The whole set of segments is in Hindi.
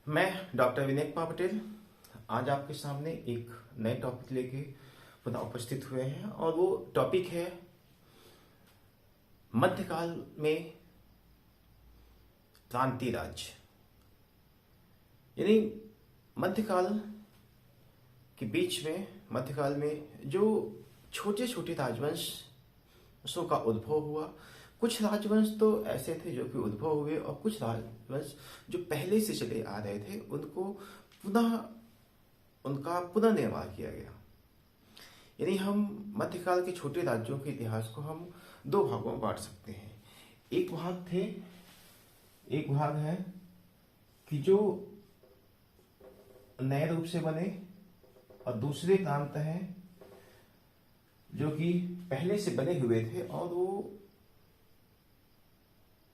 मैं डॉक्टर विनय कुमार पटेल आज आपके सामने एक नए टॉपिक लेके पुनः उपस्थित हुए हैं और वो टॉपिक है मध्यकाल में प्रांतीय राज्य। यानी मध्यकाल के बीच में मध्यकाल में जो छोटे छोटे राजवंशों का उद्भव हुआ। कुछ राजवंश तो ऐसे थे जो कि उद्भव हुए और कुछ राजवंश जो पहले से चले आ रहे थे उनका पुनर्निर्माण किया गया। यानी हम मध्यकाल के छोटे राज्यों के इतिहास को हम दो भागों में बांट सकते हैं। एक भाग है कि जो नए रूप से बने और दूसरे प्रांत हैं जो कि पहले से बने हुए थे और वो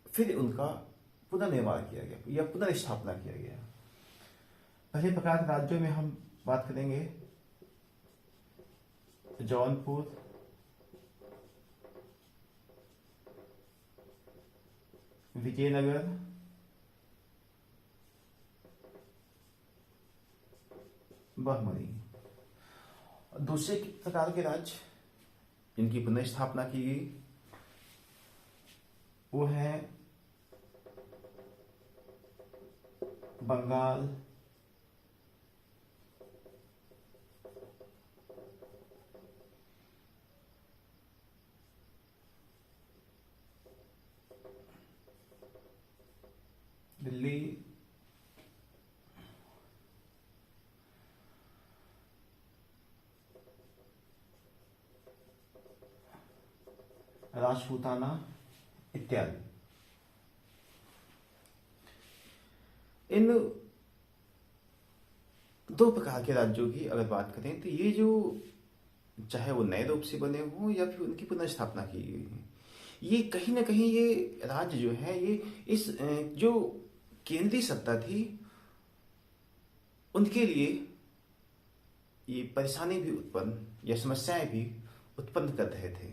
फिर उनका पुनर्निर्माण किया गया या पुनर्स्थापना किया गया। पहले प्रकार के राज्यों में हम बात करेंगे जौनपुर, विजयनगर, बहमनी। दूसरे प्रकार के राज्य जिनकी पुनर्स्थापना की गई वो है बंगाल, दिल्ली, राजपूताना इत्यादि। इन दो प्रकार के राज्यों की अगर बात करें तो ये जो चाहे वो नए रूप से बने हों या फिर उनकी पुनर्स्थापना की गई है, ये कहीं ना कहीं ये राज्य जो है ये इस जो केंद्रीय सत्ता थी उनके लिए ये परेशानी भी उत्पन्न या समस्याएं भी उत्पन्न कर रहे थे।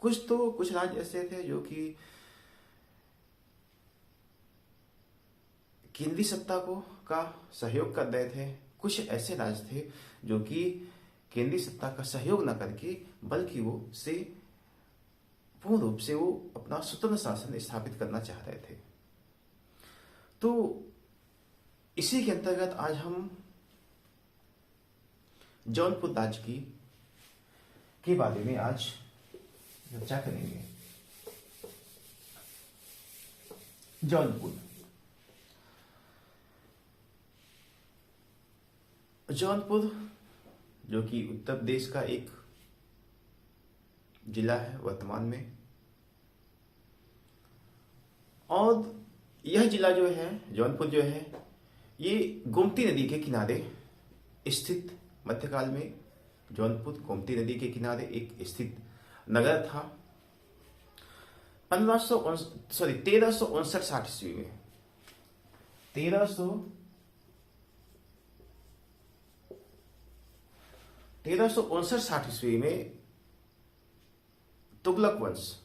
कुछ राज्य ऐसे थे जो कि केंद्रीय सत्ता का सहयोग कर रहे थे। कुछ ऐसे राज्य थे जो कि केंद्रीय सत्ता का सहयोग न करके बल्कि वो से पूर्ण रूप से वो अपना स्वतंत्र शासन स्थापित करना चाह रहे थे। तो इसी के अंतर्गत आज हम जौनपुर राज्य के बारे में आज चर्चा करेंगे। जौनपुर जो कि उत्तर प्रदेश का एक जिला है वर्तमान में, और यह जिला जो है जौनपुर जो है ये गोमती नदी के किनारे स्थित, मध्यकाल में जौनपुर गोमती नदी के किनारे एक स्थित नगर था। 1359 ईस्वी में 1359 ईस्वी में तुगलक वंश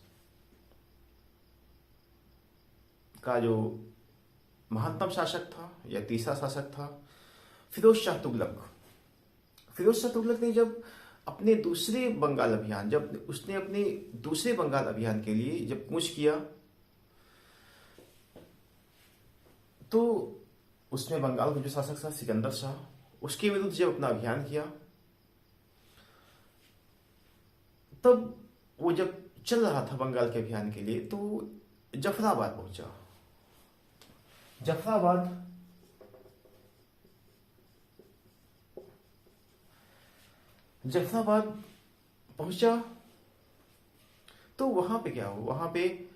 का जो महत्तम शासक था या तीसरा शासक था फिरोज शाह तुगलक ने जब अपने दूसरे बंगाल अभियान के लिए जब कूच किया तो उसने बंगाल का जो शासक था सिकंदर शाह, उसके विरुद्ध जब अपना अभियान किया तब वो जब चल रहा था बंगाल के अभियान के लिए तो जफराबाद पहुंचा। जफराबाद पहुंचा तो वहां पे क्या हुआ, वहां पे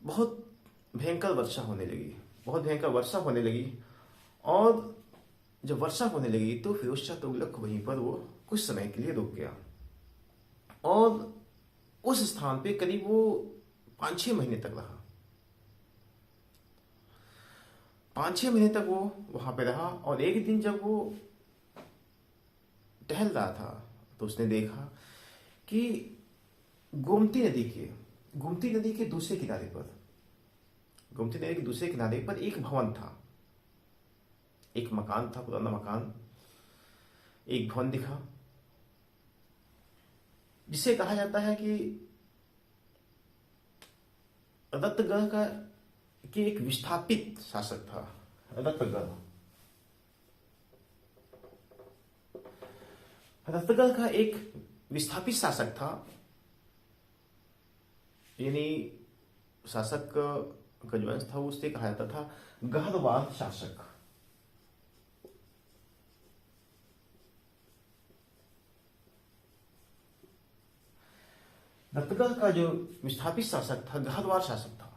बहुत भयंकर वर्षा होने लगी और जब वर्षा होने लगी तो फिरोज शाह तुगलक वहीं पर वो कुछ समय के लिए रुक गया और उस स्थान पे करीब वो 5-6 महीने तक रहा। 5-6 महीने तक वो वहां पे रहा और एक दिन जब वो टहल रहा था तो उसने देखा कि गोमती नदी के दूसरे किनारे पर गोमती नदी के दूसरे किनारे पर एक भवन था, एक मकान था, पुराना मकान, एक भवन दिखा, जिसे कहा जाता है कि रत्तगढ़ का कि एक विस्थापित शासक था। रत्तगढ़ का एक विस्थापित शासक था, यानी शासक का जो वंश था उससे कहा जाता था गहरवाल शासक। रत्तगढ़ का जो विस्थापित शासक था, गहरवाल शासक था।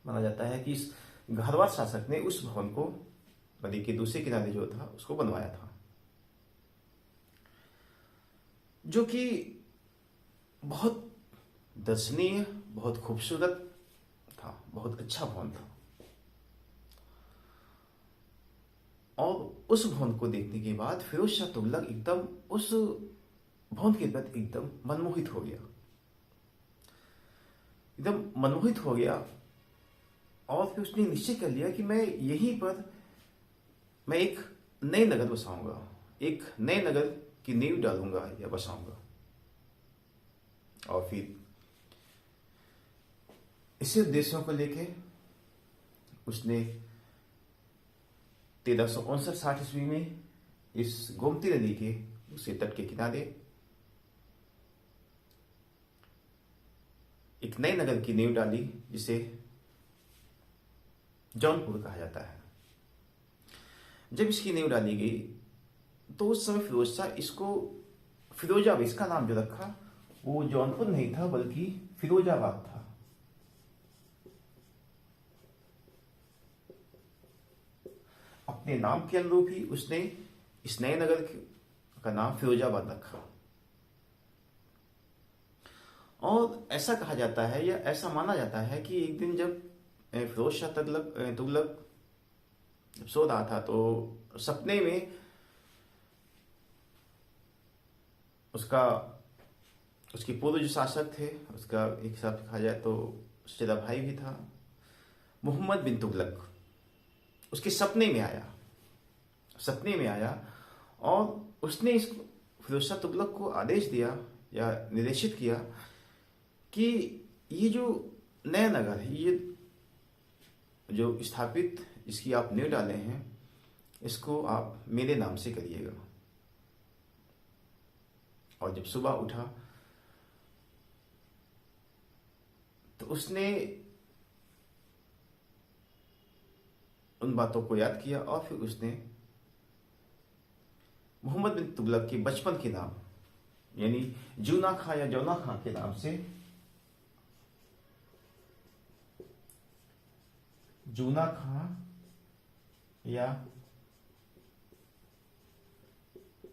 माना जाता है कि इस गहरवाल शासक ने उस भवन को नदी के दूसरे किनारे जो था उसको बनवाया था, जो कि बहुत दर्शनीय, बहुत खूबसूरत था, बहुत अच्छा भवन था। और उस भवन को देखने के बाद फिरोज शाह तुगलक एकदम उस भवन के प्रति एकदम मनमोहित हो गया, एकदम मनमोहित हो गया। और फिर उसने निश्चय कर लिया कि मैं यहीं पर मैं एक नए नगर बसाऊंगा, एक नए नगर की नींव डालूंगा या बसाऊंगा। और फिर इसी उद्देश्यों को लेके उसने 1359-60 ईस्वी में इस गोमती नदी के दूसरे तट के किनारे एक नए नगर की नींव डाली, जिसे जौनपुर कहा जाता है। जब इसकी नींव डाली गई तो उस समय फिरोज शाह इसको फिरोजाबाद, इसका नाम जो रखा वो जौनपुर नहीं था बल्कि फिरोजाबाद था। अपने नाम के अनुरूप ही उसने इस नए नगर का नाम फिरोजाबाद रखा। और ऐसा कहा जाता है या ऐसा माना जाता है कि एक दिन जब फिरोज शाह तुगलक सो रहा था तो सपने में उसके पूर्व जो शासक थे, उसका एक हिसाब से कहा जाए तो चचेरा भाई भी था, मोहम्मद बिन तुगलक, उसके सपने में आया और उसने इस फिरोज शाह तुगलक को आदेश दिया या निर्देशित किया कि ये जो नया नगर है, ये जो स्थापित इसकी आप नींव डाले हैं, इसको आप मेरे नाम से करिएगा। और जब सुबह उठा तो उसने उन बातों को याद किया और फिर उसने मोहम्मद बिन तुगलक के बचपन के नाम यानी जूना खां या जौना खां के नाम से जूना खां या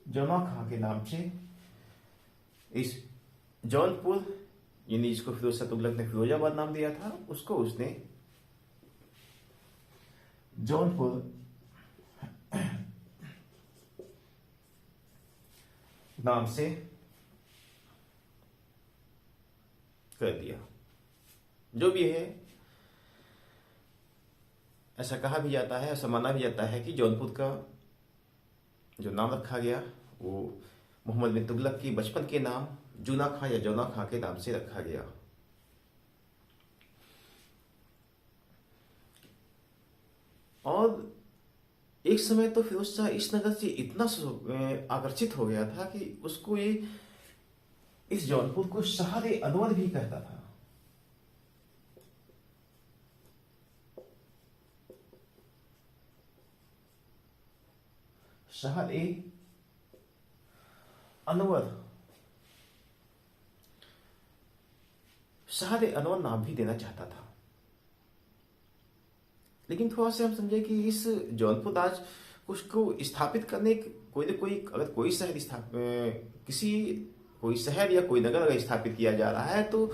जौना खां के नाम से इस जौनपुर, यानी जिसको फिरोज शाह तुगलक ने फिरोजाबाद नाम दिया था, उसको उसने जौनपुर नाम से कर दिया। जो भी है, ऐसा कहा भी जाता है, ऐसा माना भी जाता है कि जौनपुर का जो नाम रखा गया वो मोहम्मद बिन तुगलक की बचपन के नाम जूना खां या जौना खां के नाम से रखा गया। और एक समय तो फिरोज शाह इस नगर से इतना आकर्षित हो गया था कि उसको ये इस जौनपुर को शहर-ए अनवर भी कहता था। शहर-ए अनवर, शहर-ए अनवर नाम भी देना चाहता था। लेकिन थोड़ा सा हम समझे कि इस जौनपुर राज उसको स्थापित करने कोई न कोई, अगर कोई शहर कोई शहर या कोई नगर अगर स्थापित किया जा रहा है तो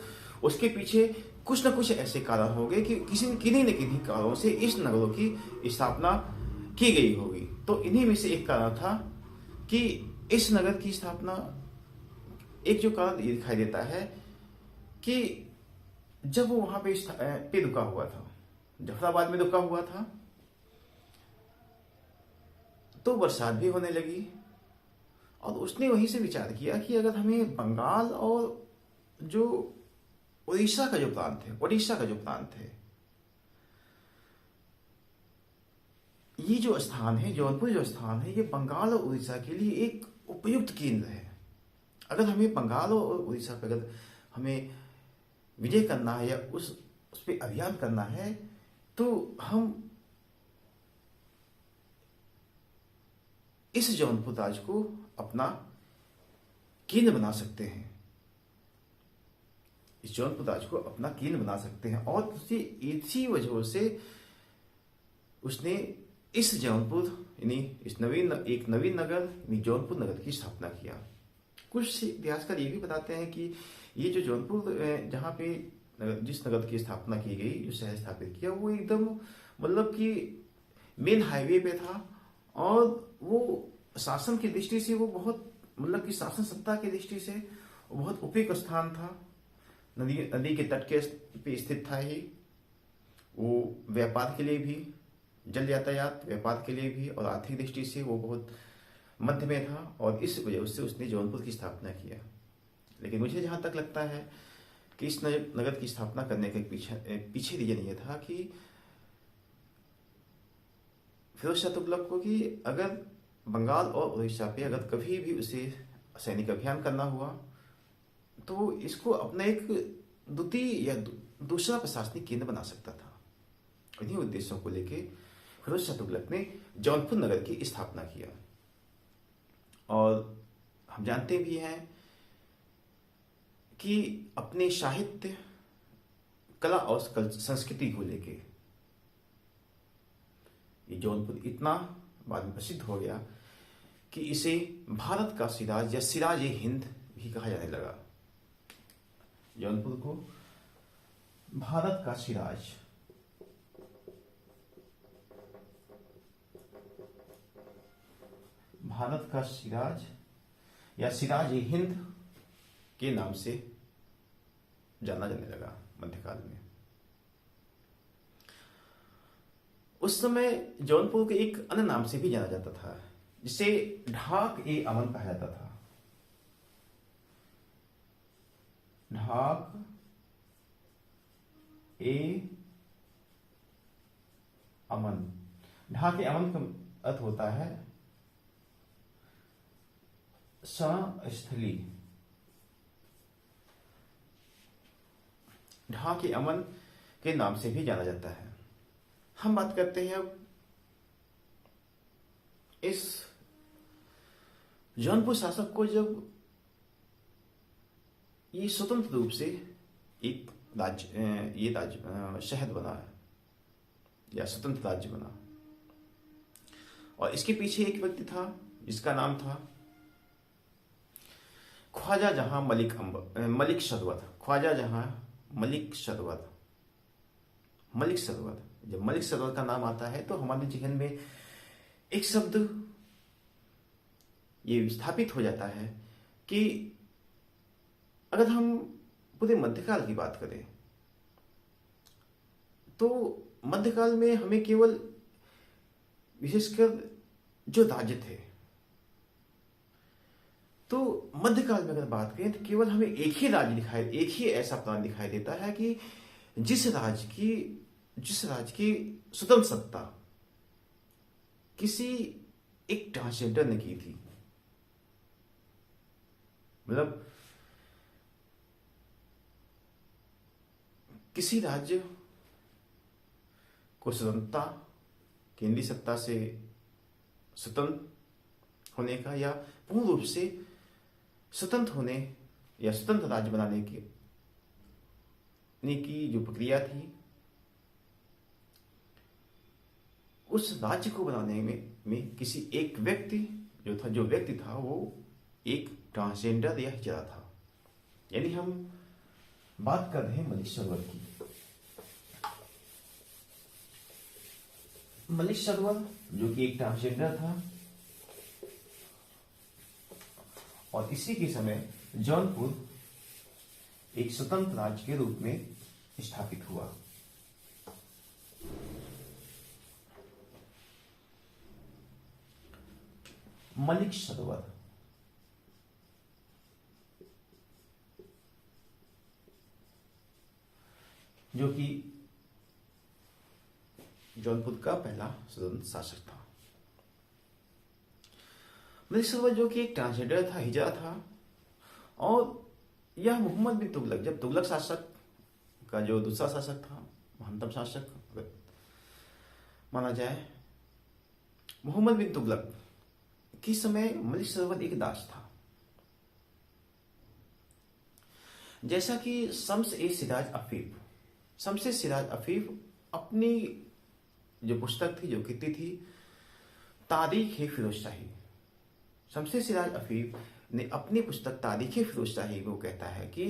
उसके पीछे कुछ न कुछ ऐसे कारण होंगे कि किन्हीं न किन्हीं कारणों से इस नगरों की स्थापना की गई होगी। तो इन्हीं में से एक कारण था कि इस नगर की स्थापना, एक जो कारण ये दिखाई देता है कि जब वो वहां पे रुका हुआ था, जफराबाद में रुका हुआ था, तो बरसात भी होने लगी और उसने वहीं से विचार किया कि अगर हमें बंगाल और जो उड़ीसा का जो प्रांत है, ये जो स्थान है, जौनपुर जो स्थान है, ये बंगाल और उड़ीसा के लिए एक उपयुक्त केंद्र है। अगर हमें बंगाल और उड़ीसा पर अगर हमें विजय करना है या उस पर अभियान करना है, तो हम इस जौनपुर राज को अपना केंद्र बना सकते हैं, इस जौनपुर राज को अपना केंद्र बना सकते हैं। और इसी वजह से उसने इस जौनपुर यानी एक नवीन नगर यानी जौनपुर नगर की स्थापना किया। कुछ इतिहासकार ये भी बताते हैं कि ये जो जौनपुर जहाँ पे जिस नगर की स्थापना की गई, जो शहर स्थापित किया, वो एकदम मतलब कि मेन हाईवे पे था और वो शासन की दृष्टि से वो बहुत मतलब कि शासन सत्ता की दृष्टि से बहुत उपयुक्त स्थान था। नदी के तट के पे स्थित था ही। वो व्यापार के लिए भी, जल यातायात व्यापार के लिए भी और आर्थिक दृष्टि से वो बहुत मध्य में था और इस वजह से उसने जौनपुर की स्थापना किया। लेकिन मुझे जहां तक लगता है कि इस नगर की स्थापना करने के पीछे रीजन ये था कि फिरोज शाह तुगलक को कि अगर बंगाल और उड़ीसा पे अगर कभी भी उसे सैनिक अभियान करना हुआ तो इसको अपना एक द्वितीय या दूसरा प्रशासनिक केंद्र बना सकता था। इन्हीं उद्देश्यों को लेके फिरोज शाह तुगलक ने जौनपुर नगर की स्थापना किया। और हम जानते भी हैं कि अपने साहित्य, कला और संस्कृति को लेके ये जौनपुर इतना बाद में प्रसिद्ध हो गया कि इसे भारत का सिराज या सिराज ए हिंद भी कहा जाने लगा। जौनपुर को भारत का सिराज, भारत का सिराज या सिराज ए हिंद के नाम से जाना जाने लगा मध्यकाल में। उस समय जौनपुर के एक अन्य नाम से भी जाना जाता था, जिसे ढाक ए अमन कहा जाता था। ढाक ए अमन, ढाक ए अमन का अर्थ होता है स्थली। ढाक ए अमन के नाम से भी जाना जाता है। हम बात करते हैं अब इस जौनपुर शासक को जब ये स्वतंत्र रूप से एक शहर बना या स्वतंत्र राज्य बना, और इसके पीछे एक व्यक्ति था जिसका नाम था ख्वाजा जहां मलिक सरवत। ख्वाजा जहां मलिक सरवत। जब मलिक सरवत का नाम आता है तो हमारे जहन में एक शब्द ये स्थापित हो जाता है कि अगर हम पूरे मध्यकाल की बात करें तो मध्यकाल में हमें केवल विशेषकर जो राज्य थे, तो मध्यकाल में अगर बात करें तो केवल हमें एक ही ऐसा प्रांत दिखाई देता है कि जिस राज्य की स्वतंत्र सत्ता किसी एक ट्रांसजेंडर ने की थी। मतलब किसी राज्य को स्वतंत्रता, केंद्रीय सत्ता से स्वतंत्र होने का या पूर्ण रूप से स्वतंत्र होने या स्वतंत्र राज्य बनाने की जो प्रक्रिया थी, उस राज्य को बनाने में किसी एक व्यक्ति जो व्यक्ति था वो एक ट्रांसजेंडर या हिजड़ा था। यानी हम बात कर रहे हैं मलिक सरवर की। मलिक सरवर जो कि एक ट्रांसजेंडर था, और इसी के समय जौनपुर एक स्वतंत्र राज्य के रूप में स्थापित हुआ। मलिक सरोवर जो कि जौनपुर का पहला स्वतंत्र शासक था। मलिक सरोवर जो कि एक ट्रांसजेंडर था, हिजड़ा था, और यह मोहम्मद बिन तुगलक, जब तुगलक शासक का जो दूसरा शासक था, महानतम शासक अगर माना जाए, मोहम्मद बिन तुगलक किस समय मलिक सरोवर एक दास था। जैसा कि शम्स ए सिराज अफीफ अपनी जो पुस्तक थी, जो कृति थी, तारीख ए फिरोजशाही, शम्स ए सिराज अफीफ ने अपनी पुस्तक तारीख ए फिरोजशाही को कहता है कि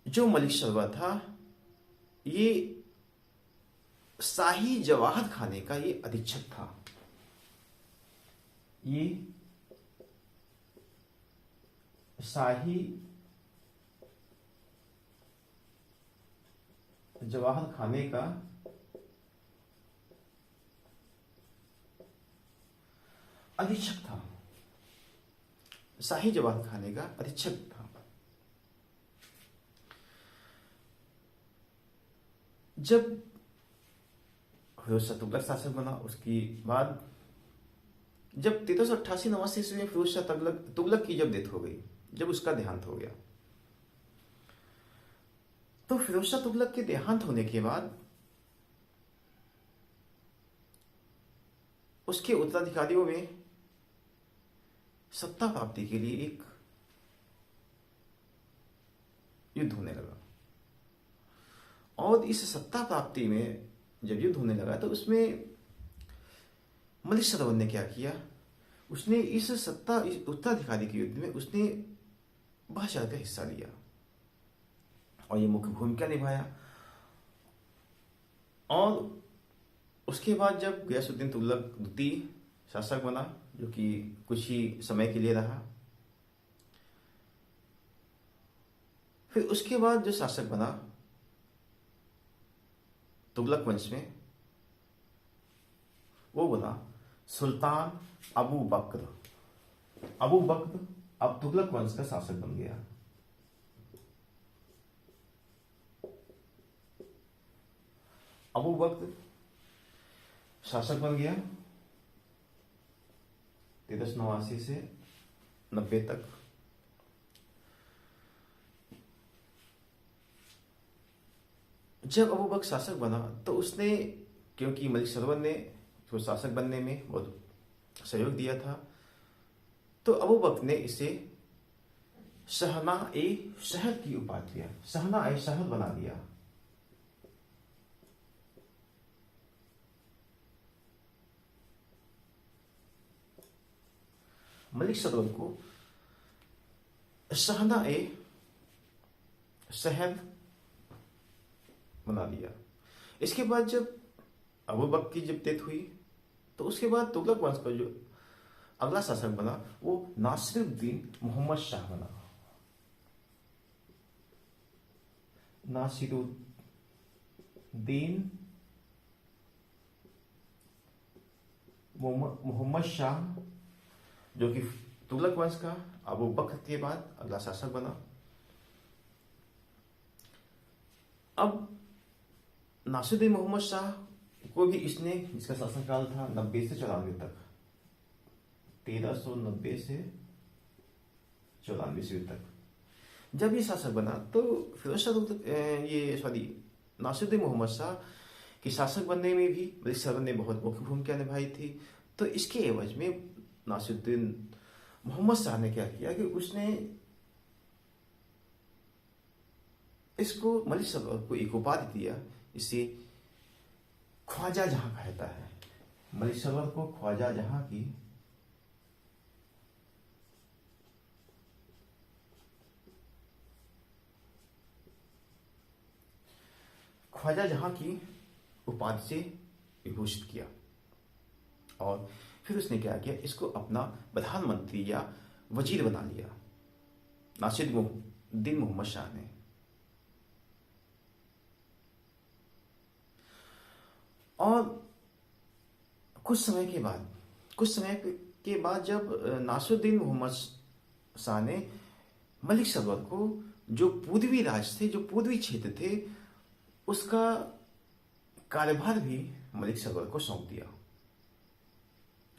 जो मलिक सरोवर था, ये शाही जवाहर खाने का ये अधीक्षक था। ये शाही जवाहर खाने का अधीक्षक था। शाही जवाहर खाने का अधीक्षक था। जब फिरोज शाह तुगलक शासक बना, उसके बाद जब 1388 ईस्वी में फिरोज शाह तुगलक की जब डेथ हो गई, जब उसका देहांत हो गया, तो फिरोज शाह तुगलक के देहांत होने के बाद उसके उत्तराधिकारियों में सत्ता प्राप्ति के लिए एक युद्ध होने लगा। और इस सत्ता प्राप्ति में जब युद्ध होने लगा, तो उसमें मलिक सरोवर ने क्या किया, उसने इस उत्तराधिकारी के युद्ध में उसने बहुत ज्यादा हिस्सा लिया और ये मुख्य भूमिका निभाया। और उसके बाद जब गयासुद्दीन तुगलक द्वितीय शासक बना, जो कि कुछ ही समय के लिए रहा, फिर उसके बाद जो शासक बना तुगलक वंश में, वो बना सुल्तान अबू बक्र अब तुगलक वंश का शासक बन गया। अबू बक्र शासक बन गया 1389 से 90 तक। जब अबू बक्र शासक बना, तो उसने, क्योंकि मलिक सरोवर ने उसको शासक बनने में बहुत सहयोग दिया था, तो अबू बक्र ने इसे शहर की उपाधि दिया, शहर बना दिया। मलिक सरोवर को शहर बना दिया। इसके बाद जब अबू बक्र की जब डेथ हुई, तो उसके बाद तुगलक वंश का जो अगला शासक बना, वो नासिरुद्दीन मोहम्मद शाह बना। नासिरुद्दीन मोहम्मद शाह, जो कि तुगलक वंश का अबू बक्र के बाद अगला शासक बना। अब नासिरुद्दीन मोहम्मद शाह को भी इसने, जिसका शासनकाल था 90 से 94 तक, 1390 से 94 ईस्वी तक, जब ये शासक बना, तो फिरोज शाह नासिरुद्दीन मोहम्मद शाह के शासक बनने में भी मलिक सरोवर ने बहुत मुख्य भूमिका निभाई थी। तो इसके एवज में नासिरुद्दीन मोहम्मद शाह ने क्या किया कि उसने इसको, मलिक सरोवर को एक उपाधि दिया, इसे ख्वाजा जहां कहता है। मलिक सरोवर को ख्वाजा जहां की उपाधि से विभूषित किया। और फिर उसने क्या किया, इसको अपना प्रधानमंत्री या वजीर बना लिया नासिरुद्दीन मोहम्मद शाह ने। और कुछ समय के बाद जब नासिरुद्दीन मोहम्मद शाह ने मलिक सरवर को जो पूर्वी राज थे, जो पूर्वी क्षेत्र थे, उसका कार्यभार भी मलिक सरवर को सौंप दिया।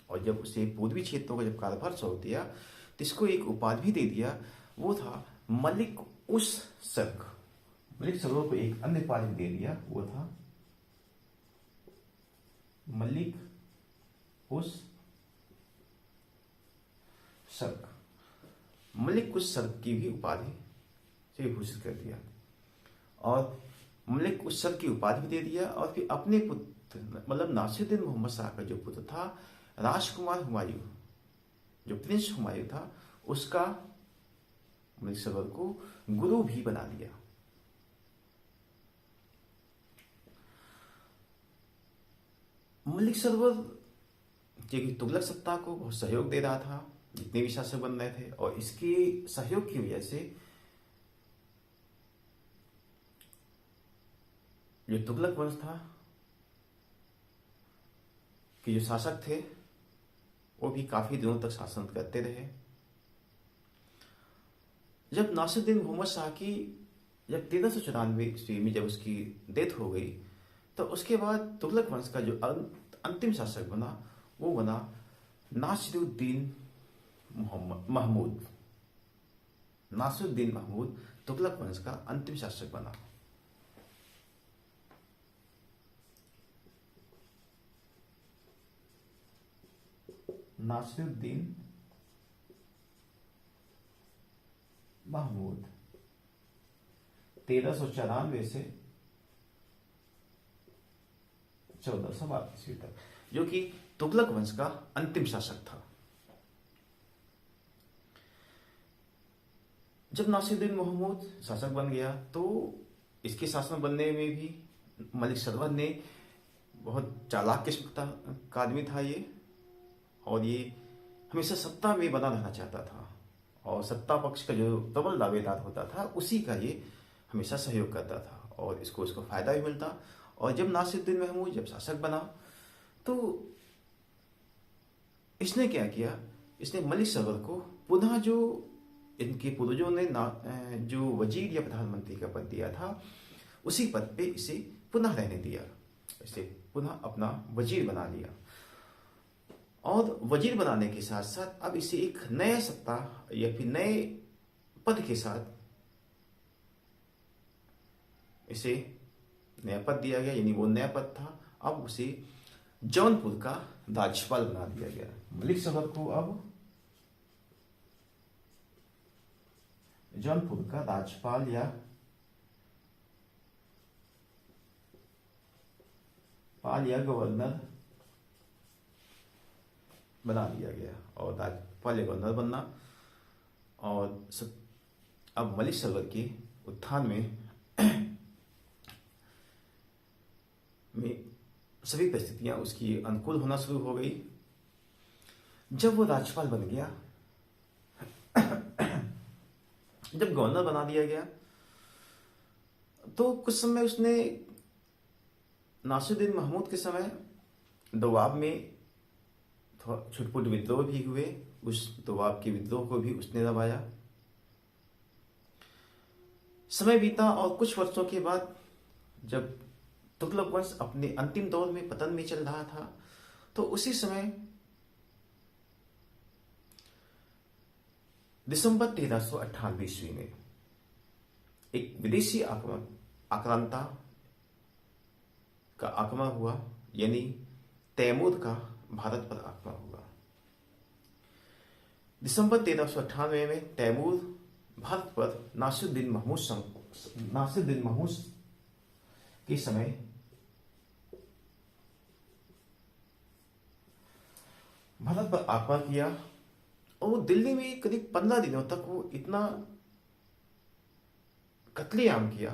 और जब उसे पूर्वी क्षेत्रों का जब कार्यभार सौंप दिया तो इसको एक उपाधि भी दे दिया, वो था मलिक उस सर्क। मलिक सरवर को एक अन्य उपाधि दे दिया, वो था मलिक उस सर्क। मलिक उस सर्क की भी उपाधि से घोषित कर दिया और मलिक उस सर्क की उपाधि भी दे दिया। और फिर अपने पुत्र मतलब नासिरुद्दीन मोहम्मद शाह का जो पुत्र था राजकुमार हुमायूं, जो प्रिंस हुमायूं था, उसका मलिक सरवर को गुरु भी बना दिया। मलिक सरवर क्योंकि तुगलक सत्ता को बहुत सहयोग दे रहा था, जितने भी शासक बन रहे थे, और इसके सहयोग की वजह से जो तुगलक वंश था कि जो शासक थे वो भी काफी दिनों तक शासन करते रहे। जब नासिरुद्दीन मोहम्मद शाह की जब 1394 ईस्वी में जब उसकी डेथ हो गई, तो उसके बाद तुगलक वंश का जो अंतिम शासक बना वो बना नासिरुद्दीन महमूद। नासिरुद्दीन महमूद तुगलक वंश का अंतिम शासक बना। नासिरुद्दीन महमूद 1394 से 1412 ईस्वी तक, जो कि तुगलक वंश का अंतिम शासक था। जब नासिरुद्दीन महमूद शासक बन गया तो इसके शासन बनने में भी मलिक सरवर ने बहुत चालाक किस्म का आदमी था ये, और ये हमेशा सत्ता में बना रहना चाहता था और सत्ता पक्ष का जो प्रबल दावेदार होता था उसी का ये हमेशा सहयोग करता था और उसको फायदा भी मिलता। और जब नासिरुद्दीन महमूद जब शासक बना तो इसने क्या किया, इसने मलिक सरवर को पुनः जो इनके पूर्वजों ने जो वजीर या प्रधानमंत्री का पद दिया था उसी पद पे इसे पुनः रहने दिया, इसे पुनः अपना वजीर बना लिया। और वजीर बनाने के साथ साथ अब इसे एक नए सत्ता या फिर नए पद के साथ इसे नया पद दिया गया, यानी वो नया पद था, अब उसे जौनपुर का राज्यपाल बना दिया गया। मलिक सरवर को अब जौनपुर का राज्यपाल या गवर्नर बना दिया गया और राज्यपाल या गवर्नर बनना। और अब मलिक सरवर के उत्थान में सभी परिस्थितियां उसकी अनुकूल होना शुरू हो गई। जब वो राज्यपाल बन गया, जब गवर्नर बना दिया गया, तो कुछ समय उसने नासिरुद्दीन महमूद के समय दोआब में छुटपुट विद्रोह भी हुए, उस दोआब के विद्रोह को भी उसने दबाया। समय बीता और कुछ वर्षों के बाद जब तुगलक वंश अपने अंतिम दौर में पतन में चल रहा था, तो उसी समय दिसंबर 1398 ईस्वी में एक विदेशी आक्रांता का आक्रमण हुआ, यानी तैमूर का भारत पर आक्रमण हुआ। दिसंबर 1398 में तैमूर भारत पर नासिरुद्दीन महमूद के समय भारत पर आक्रमण किया और वो दिल्ली में करीब 15 दिनों तक वो इतना कत्लेआम किया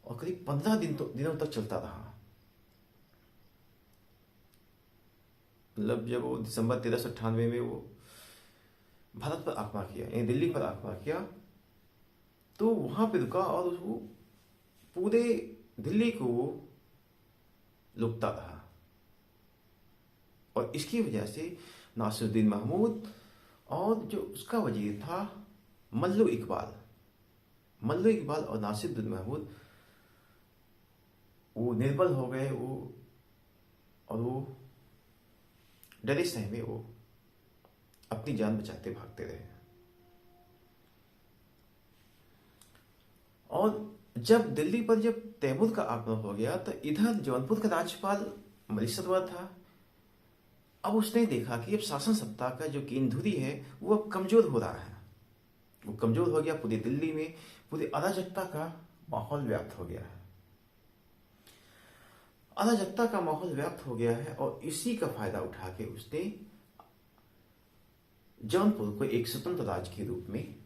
और करीब 15 दिनों तक चलता रहा। मतलब जब वो दिसंबर 1398 में वो भारत पर आक्रमण किया, यानी दिल्ली पर आक्रमण किया, तो वहां पे रुका और वो पूरे दिल्ली को लुकता रहा। और इसकी वजह से नासिरुद्दीन महमूद और जो उसका वजीर था मल्लू इकबाल और नासिरुद्दीन महमूद वो निर्बल हो गए, वो डरे सहमे वो अपनी जान बचाते भागते रहे। और जब दिल्ली पर जब तैमूर का आक्रमण हो गया तो इधर जौनपुर का राज्यपाल मलिक सतवर था। अब उसने देखा कि अब शासन सत्ता का जो केंद्रधुरी है वो अब कमजोर हो रहा है, वो कमजोर हो गया। पूरी दिल्ली में पूरी अराजकता का माहौल व्याप्त हो गया है, अराजकता का माहौल व्याप्त हो गया है। और इसी का फायदा उठा के उसने जौनपुर को एक स्वतंत्र राज्य के रूप में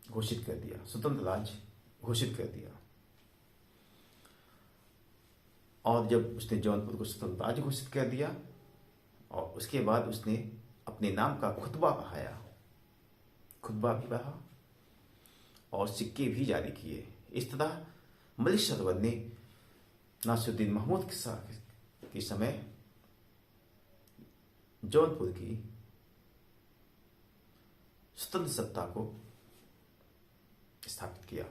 घोषित कर दिया, स्वतंत्र राज्य घोषित कर दिया। और जब उसने जौनपुर को स्वतंत्र राज्य घोषित कर दिया और उसके बाद उसने अपने नाम का खुतबा पढ़ाया, खुतबा भी पढ़ा और सिक्के भी जारी किए। इस तरह मलिक सतवर ने नासिरुद्दीन महमूद के समय जौनपुर की स्वतंत्र सत्ता को स्थापित किया।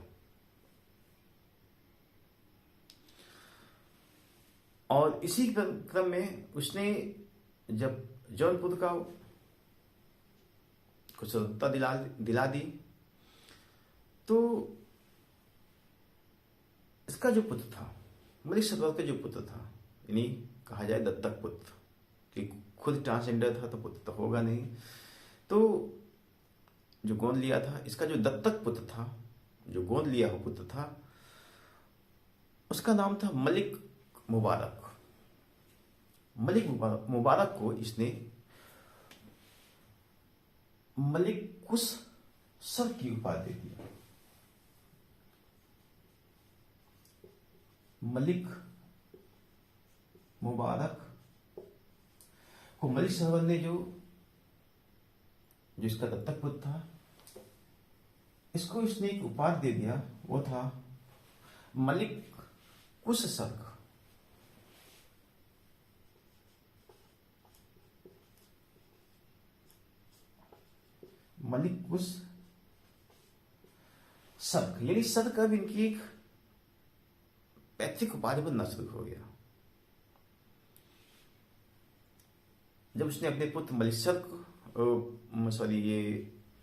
और इसी क्रम में उसने जब जौनपुर का को स्वतंत्रता दिला दी तो इसका जो पुत्र था, मलिक सतवर का जो पुत्र था, यानी कहा जाए दत्तक पुत्र, कि खुद ट्रांसजेंडर था तो पुत्र तो होगा नहीं, तो जो गोद लिया था, इसका जो दत्तक पुत्र था, जो गोद लिया हुआ पुत्र था, उसका नाम था मलिक मुबारक। मलिक मुबारक को इसने मलिक कुश सर की उपाधि दी। मलिक मुबारक को मलिक सतवर ने जो इसका दत्तक पुत्र था, इसको इसने एक उपाधि दे दिया, वो था मलिक कुश सर्क। मलिक कुश सर्क, यानी सर्क अब इनकी एक पैतृक उपाधि बनना शुरू हो गया। जब उसने अपने पुत्र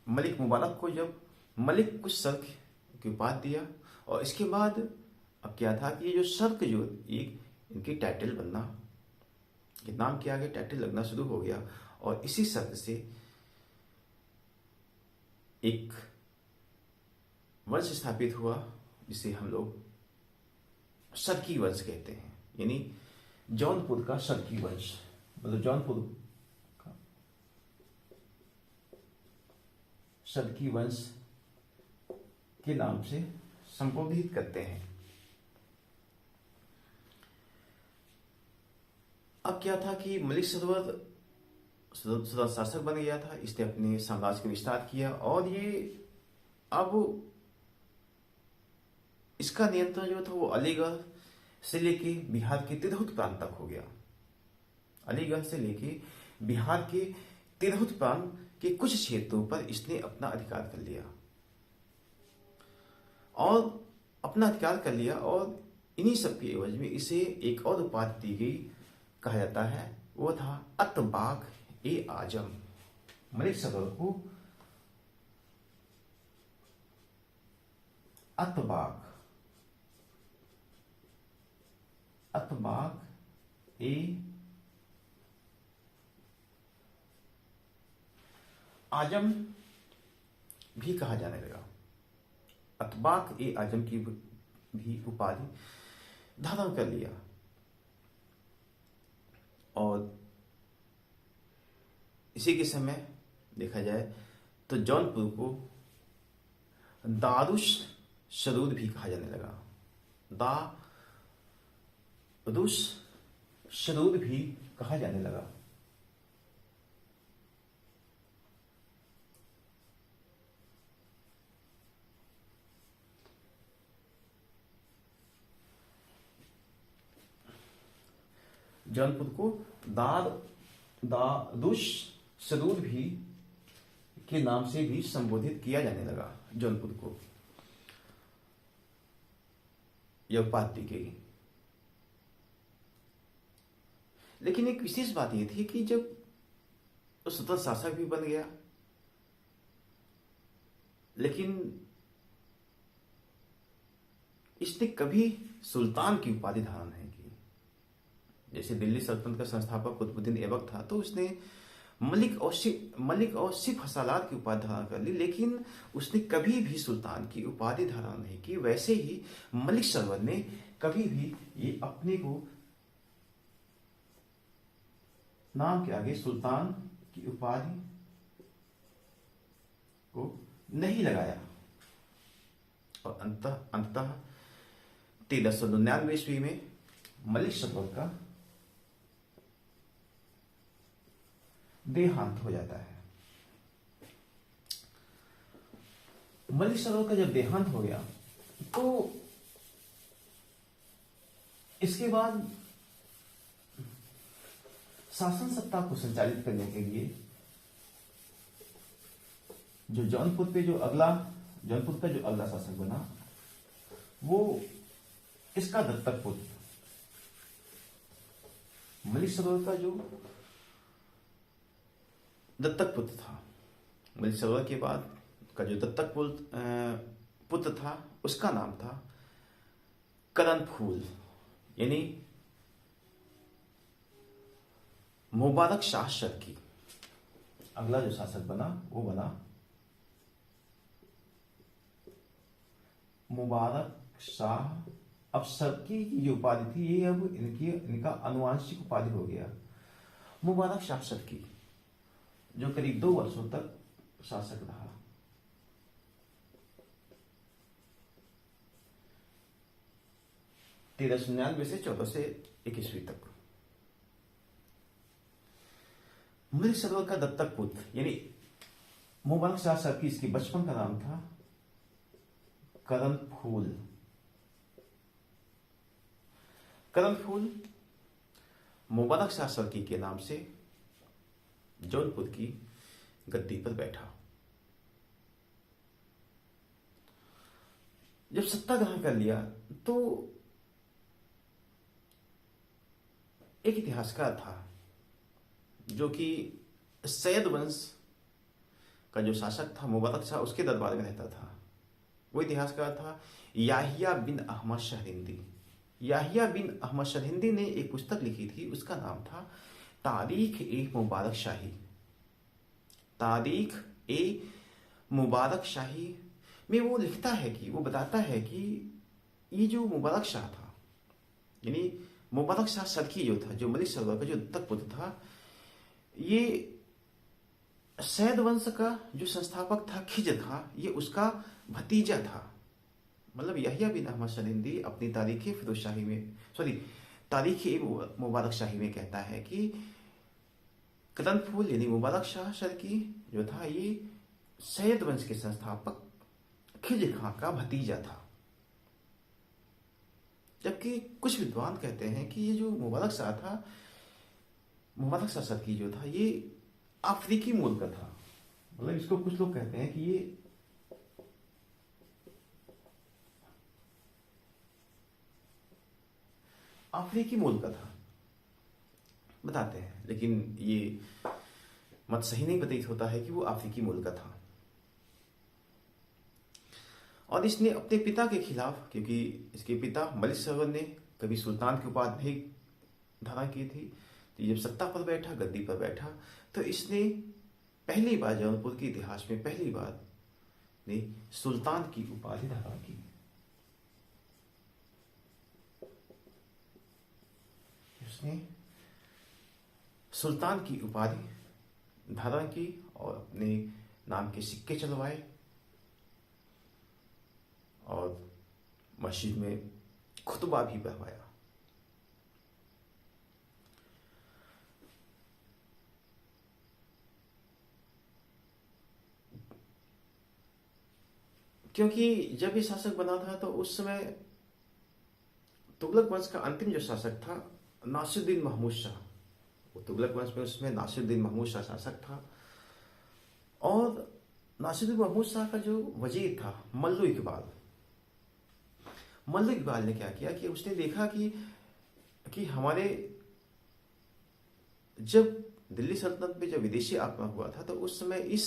मलिक मुबारक को जब मलिक कुश सर्क की उपाधि दिया, और इसके बाद अब क्या था कि ये जो सर्क जो एक इनकी टाइटल बनना, ये नाम के आगे टाइटल लगना शुरू हो गया। और इसी सर्क से एक वंश स्थापित हुआ जिसे हम लोग सर्की वंश कहते हैं, यानी जौनपुर का सर्की वंश, मतलब जौनपुर का सर्की वंश के नाम से संबोधित करते हैं। अब क्या था कि मलिक सतवर शासक बन गया था, इसने अपने साम्राज्य का विस्तार किया और ये अब इसका नियंत्रण जो था वो अलीगढ़ से लेके बिहार के तिरहुत प्रांत तक हो गया। अलीगढ़ से लेके बिहार के तिरहुत प्रांत के कुछ क्षेत्रों पर इसने अपना अधिकार कर लिया और इन्हीं सब के एवज में इसे एक और उपाधि दी गई, कहा जाता है वो था अतबाक ए आजम। मलिक सतवर को अतबाक ए आजम भी कहा जाने लगा। अतबाक ए आजम की भी उपाधि धारण कर लिया। और इसी के समय देखा जाए तो जौनपुर को दारुश शरूद भी कहा जाने लगा। दारुश शरूद भी कहा जाने लगा। जौनपुर को दादुश सदूद भी के नाम से भी संबोधित किया जाने लगा। जौनपुर को यह उपाधि दी गई। लेकिन एक विशेष बात यह थी कि जब स्वतंत्र शासक भी बन गया, लेकिन इसने कभी सुल्तान की उपाधि धारण नहीं की। जैसे दिल्ली सल्तनत का संस्थापक कुतुबुद्दीन ऐबक था, तो उसने मलिक और सिर्फ हसालात की उपाधि धारण कर ली, लेकिन उसने कभी भी सुल्तान की उपाधि धारण नहीं की। वैसे ही मलिक सरवर ने कभी भी ये अपने को नाम के आगे सुल्तान की उपाधि को नहीं लगाया। और अंततः 1399 ईस्वी में मलिक सरवर का देहांत हो जाता है। मलिक सरवर का जब देहांत हो गया, तो इसके बाद शासन सत्ता को संचालित करने के लिए जौनपुर का जो अगला शासक बना, वो इसका दत्तक पुत्र, मलिक सरवर का जो दत्तक पुत्र था, मलिक सरवर के बाद का जो दत्तक पुत्र था, उसका नाम था कदम फूल, यानी मुबारक शाह शर्की। अगला जो शासक बना वो बना मुबारक शाह। अब शर्की की जो उपाधि थी, ये अब इनका अनुवांशिक उपाधि हो गया, मुबारक शाह शर्की, जो करीब 2 वर्षों तक शासक रहा। तेरह सौ 99 से 1421 तक। मलिक सरवर का दत्तक पुत्र यानी मुबारक शाह शर्की, इसके बचपन का नाम था करम फूल। करम फूल मुबारक शाह शर्की के नाम से जौनपुर की गद्दी पर बैठा। जब सत्ता ग्रहण कर लिया, तो एक इतिहासकार था जो कि सैयद वंश का जो शासक था मुबारक शाह, उसके दरबार में रहता था। वो इतिहासकार था याहिया बिन अहमद शहरिंदी। याहिया बिन अहमद शहरिंदी ने एक पुस्तक लिखी थी, उसका नाम था तारीख ए मुबारक शाही। तारीख ए मुबारक शाही में वो लिखता है कि, वो बताता है कि ये जो मुबारक शाह था, यानी मुबारक शाह शर्की जो था, जो मलिक सरवर का जो दत्तक पुत्र था, ये सैयद वंश का जो संस्थापक था खिज्र था, ये उसका भतीजा था। मतलब याहिया बिन अहमद शहरिंदी अपनी तारीख मुबारक शाही में कहता है कि कदम फूल यानी मुबारक शाह शर्की जो था, ये सैयद वंश के संस्थापक खिज्र खां का भतीजा था। जबकि कुछ विद्वान कहते हैं कि ये जो मुबारक शाह था, मुबारक शाह शर्की जो था, ये अफ्रीकी मूल का था। मतलब इसको कुछ लोग कहते हैं कि ये अफ्रीकी मूल का था, बताते हैं, लेकिन ये मत सही नहीं प्रतीत होता है कि वो अफ्रीकी मूल का था। और इसने अपने पिता के खिलाफ, क्योंकि इसके पिता मलिक सरवर ने कभी सुल्तान की उपाधि नहीं धारण की थी, तो जब सत्ता पर बैठा, गद्दी पर बैठा, तो इसने पहली बार जौनपुर के इतिहास में पहली बार ने सुल्तान की उपाधि धारण की। उसने सुल्तान की उपाधि धारण की और अपने नाम के सिक्के चलवाए और मस्जिद में खुतबा भी पढ़वाया। क्योंकि जब ये शासक बना था, तो उस समय तुगलक वंश का अंतिम जो शासक था नासिरुद्दीन महमूद शाह, वो तुगलक वंश में उसमें नासिरुद्दीन महमूद शाह शासक था। और नासिरुद्दीन महमूद शाह का जो वजीर था मल्लू इकबाल, मल्लू इकबाल ने क्या किया कि उसने देखा कि हमारे जब दिल्ली सल्तनत में जब विदेशी आक्रमण हुआ था तो उस समय इस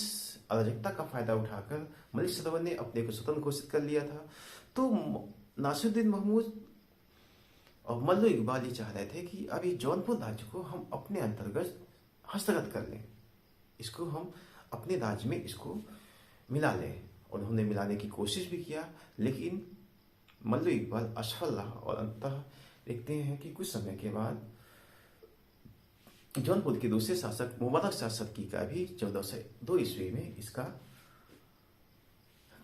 अराजकता का फायदा उठाकर मलिक सरवर ने अपने को स्वतंत्र घोषित कर लिया था। तो नासिरुद्दीन महमूद और मल्लू इकबाल ये चाह रहे थे कि अभी जौनपुर राज्य को हम अपने अंतर्गत हस्तगत कर लें, इसको हम अपने राज्य में इसको मिला लें। और उन्होंने मिलाने की कोशिश भी किया, लेकिन मल्लू इकबाल असफल रहा और अंततः देखते हैं कि कुछ समय के बाद जौनपुर के दूसरे शासक मुबारक शाह सदकी का भी 1402 ईस्वी में इसका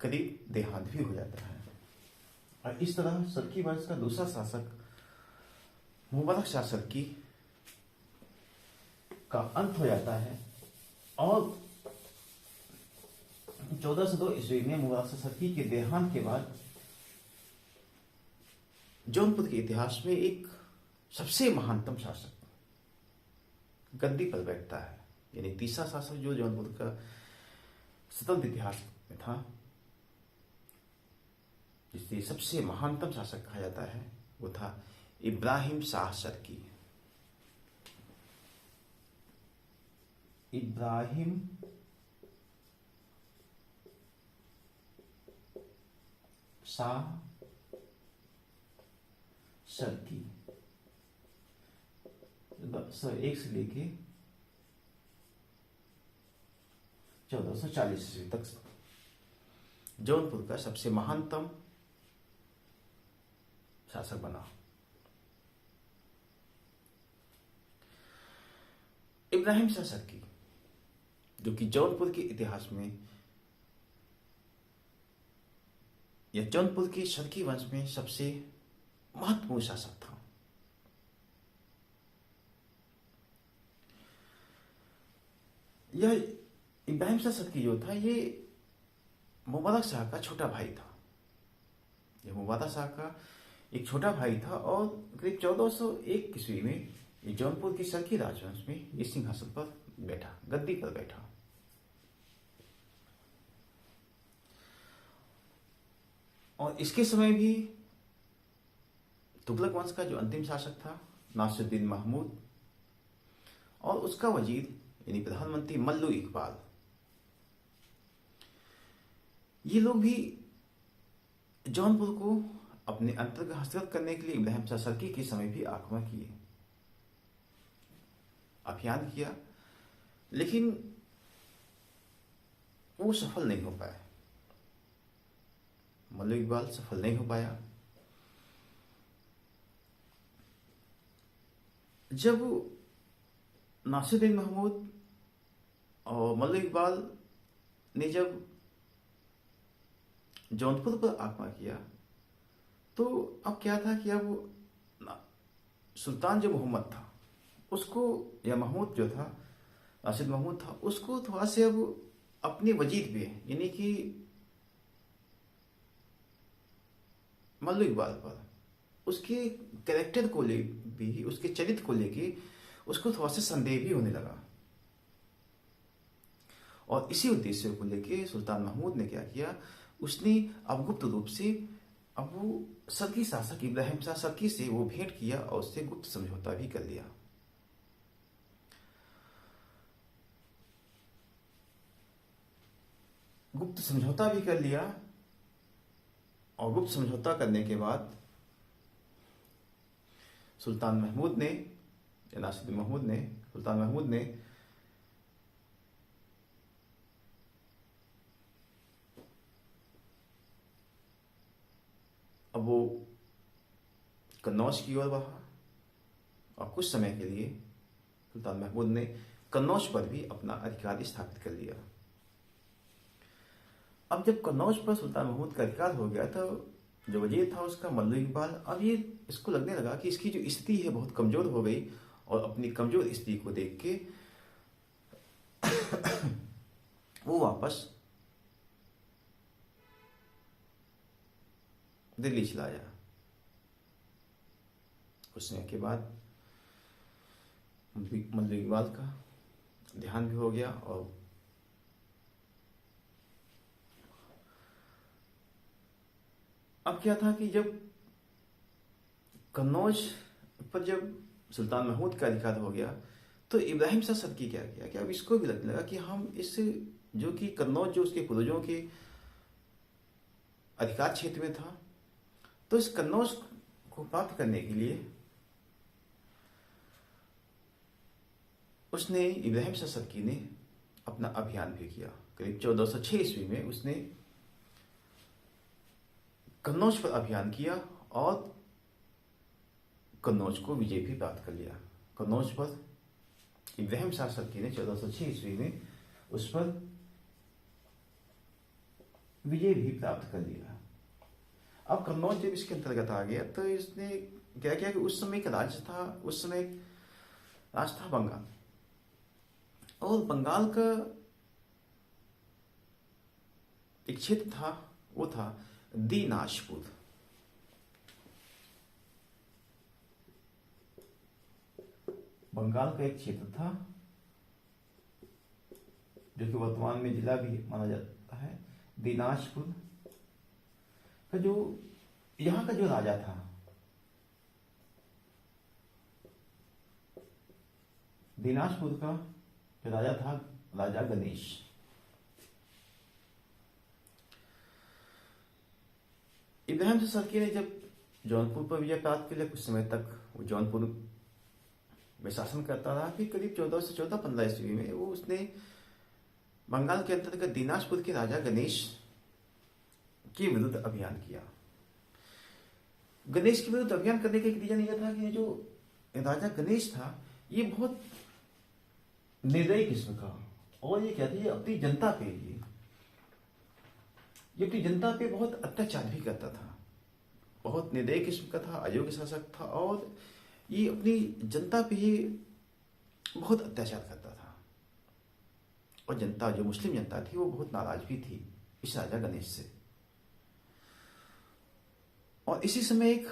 करीब देहांत भी हो जाता है। और इस तरह सदकी वंश का दूसरा शासक मुबारक शाह सदकी का अंत हो जाता है। और 1402 ईस्वी में मुबारक शाह सदकी के देहांत के बाद जौनपुर के इतिहास में एक सबसे महानतम शासक गद्दी पर बैठता है, यानी तीसरा शासक जो जौनपुर का स्वतंत्र इतिहास में था, जिसे सबसे महानतम शासक कहा जाता है, वो था इब्राहिम शाह सदकी। इब्राहिम शाह सदकी 101 से लेके 1440 ईस्वी तक जौनपुर का सबसे महानतम शासक बना। इब्राहिम शाह सदकी, जो कि जौनपुर के इतिहास में या जौनपुर के सदकी वंश में सबसे महत्वपूर्ण शासक था। यह इब्राहिम शाह सदकी जो था, ये मुबारक शाह का छोटा भाई था। यह मुबारक शाह का एक छोटा भाई था और करीब 1401 ईस्वी में ये जौनपुर की सदकी राजवंश में ये सिंहासन पर बैठा, गद्दी पर बैठा। और इसके समय भी तुगलक वंश का जो अंतिम शासक था नासिरुद्दीन महमूद और उसका वजीर यानी प्रधानमंत्री मल्लू इकबाल, ये लोग भी जौनपुर को अपने अंतर्गत हस्तगत करने के लिए इब्राहिम शाह सदकी के समय भी आक्रमण किए, अभियान किया, लेकिन वो सफल नहीं हो पाए। मल्लू इकबाल सफल नहीं हो पाया। जब नासिरुद्दीन महमूद और मल्लू इकबाल ने जब जौनपुर पर आक्रमण किया, तो अब क्या था कि अब सुल्तान जो मोहम्मद था उसको, या महमूद जो था, नासिर महमूद था, उसको थोड़ा से अब अपने वजीर पे यानी कि मल्लू इकबाल पर उसके कैरेक्टर को ले भी, उसके चरित्र को लेके उसको थोड़ा सा संदेह भी होने लगा। और इसी उद्देश्य को लेके सुल्तान महमूद ने क्या किया, उसने अब गुप्त रूप से अब वो सदकी शासक इब्राहिम शाह सदकी से वो भेंट किया और उससे गुप्त समझौता भी कर लिया। गुप्त समझौता भी कर लिया और गुप्त समझौता करने के बाद सुल्तान महमूद ने, या नासिरुद्दीन महमूद ने, सुल्तान महमूद ने अब वो कन्नौज की ओर बढ़ा और कुछ समय के लिए सुल्तान महमूद ने कन्नौज पर भी अपना अधिकार स्थापित कर लिया। अब जब कन्नौज पर सुल्तान महमूद का अधिकार हो गया तो जो वजीर था उसका मल्लू इकबाल, अब ये इसको लगने लगा कि इसकी जो स्थिति है बहुत कमजोर हो गई और अपनी कमजोर स्थिति को देख के वो वापस दिल्ली चला गया। कुछ समय के बाद मल्लिकवाल का ध्यान भी हो गया। और अब क्या था कि जब कन्नौज पर जब सुल्तान महमूद का अधिकार हो गया तो इब्राहिम शाह सदकी क्या किया कि अब इसको भी लगने लगा कि हम इस जो कि कन्नौज जो उसके पूर्वजों के अधिकार क्षेत्र में था, तो इस कन्नौज को प्राप्त करने के लिए उसने इब्राहिम शाह सदकी ने अपना अभियान भी किया। करीब 1406 ईस्वी में उसने कन्नौज पर अभियान किया और कन्नौज को विजय भी प्राप्त कर लिया। कन्नौज पर इब्राहिम शाह सदकी ने 1406 ईस्वी में उस पर विजय भी प्राप्त कर लिया। अब कन्नौज जब इसके अंतर्गत आ गया तो इसने क्या किया कि उस समय का राज्य था, उस समय राज था बंगाल, और बंगाल का एक क्षेत्र था, वो था दिनाजपुर। बंगाल का एक क्षेत्र था जो कि वर्तमान में जिला भी माना जाता है। दिनाजपुर का जो यहाँ का जो राजा था, दिनाजपुर का जो राजा था, राजा गणेश। इब्राहिम शाह सदकी ने जब जौनपुर पर विजय प्राप्त किया, कुछ समय तक वो जौनपुर में शासन करता रहा। फिर करीब 1414-15 ईस्वी में वो उसने बंगाल के अंतर्गत दिनाजपुर के राजा गणेश के विरुद्ध अभियान किया। गणेश के विरुद्ध अभियान करने का एक रीजन यह था कि जो राजा गणेश था ये बहुत निर्दयी किस्म का, और ये क्या था, ये अपनी जनता पे ये अपनी जनता पे बहुत अत्याचार भी करता था, बहुत निर्दयी किस्म का था, अयोग्य शासक था, और ये अपनी जनता पे ये बहुत अत्याचार करता था। और जनता, जो मुस्लिम जनता थी, वो बहुत नाराज भी थी इस राजा गणेश से। और इसी समय एक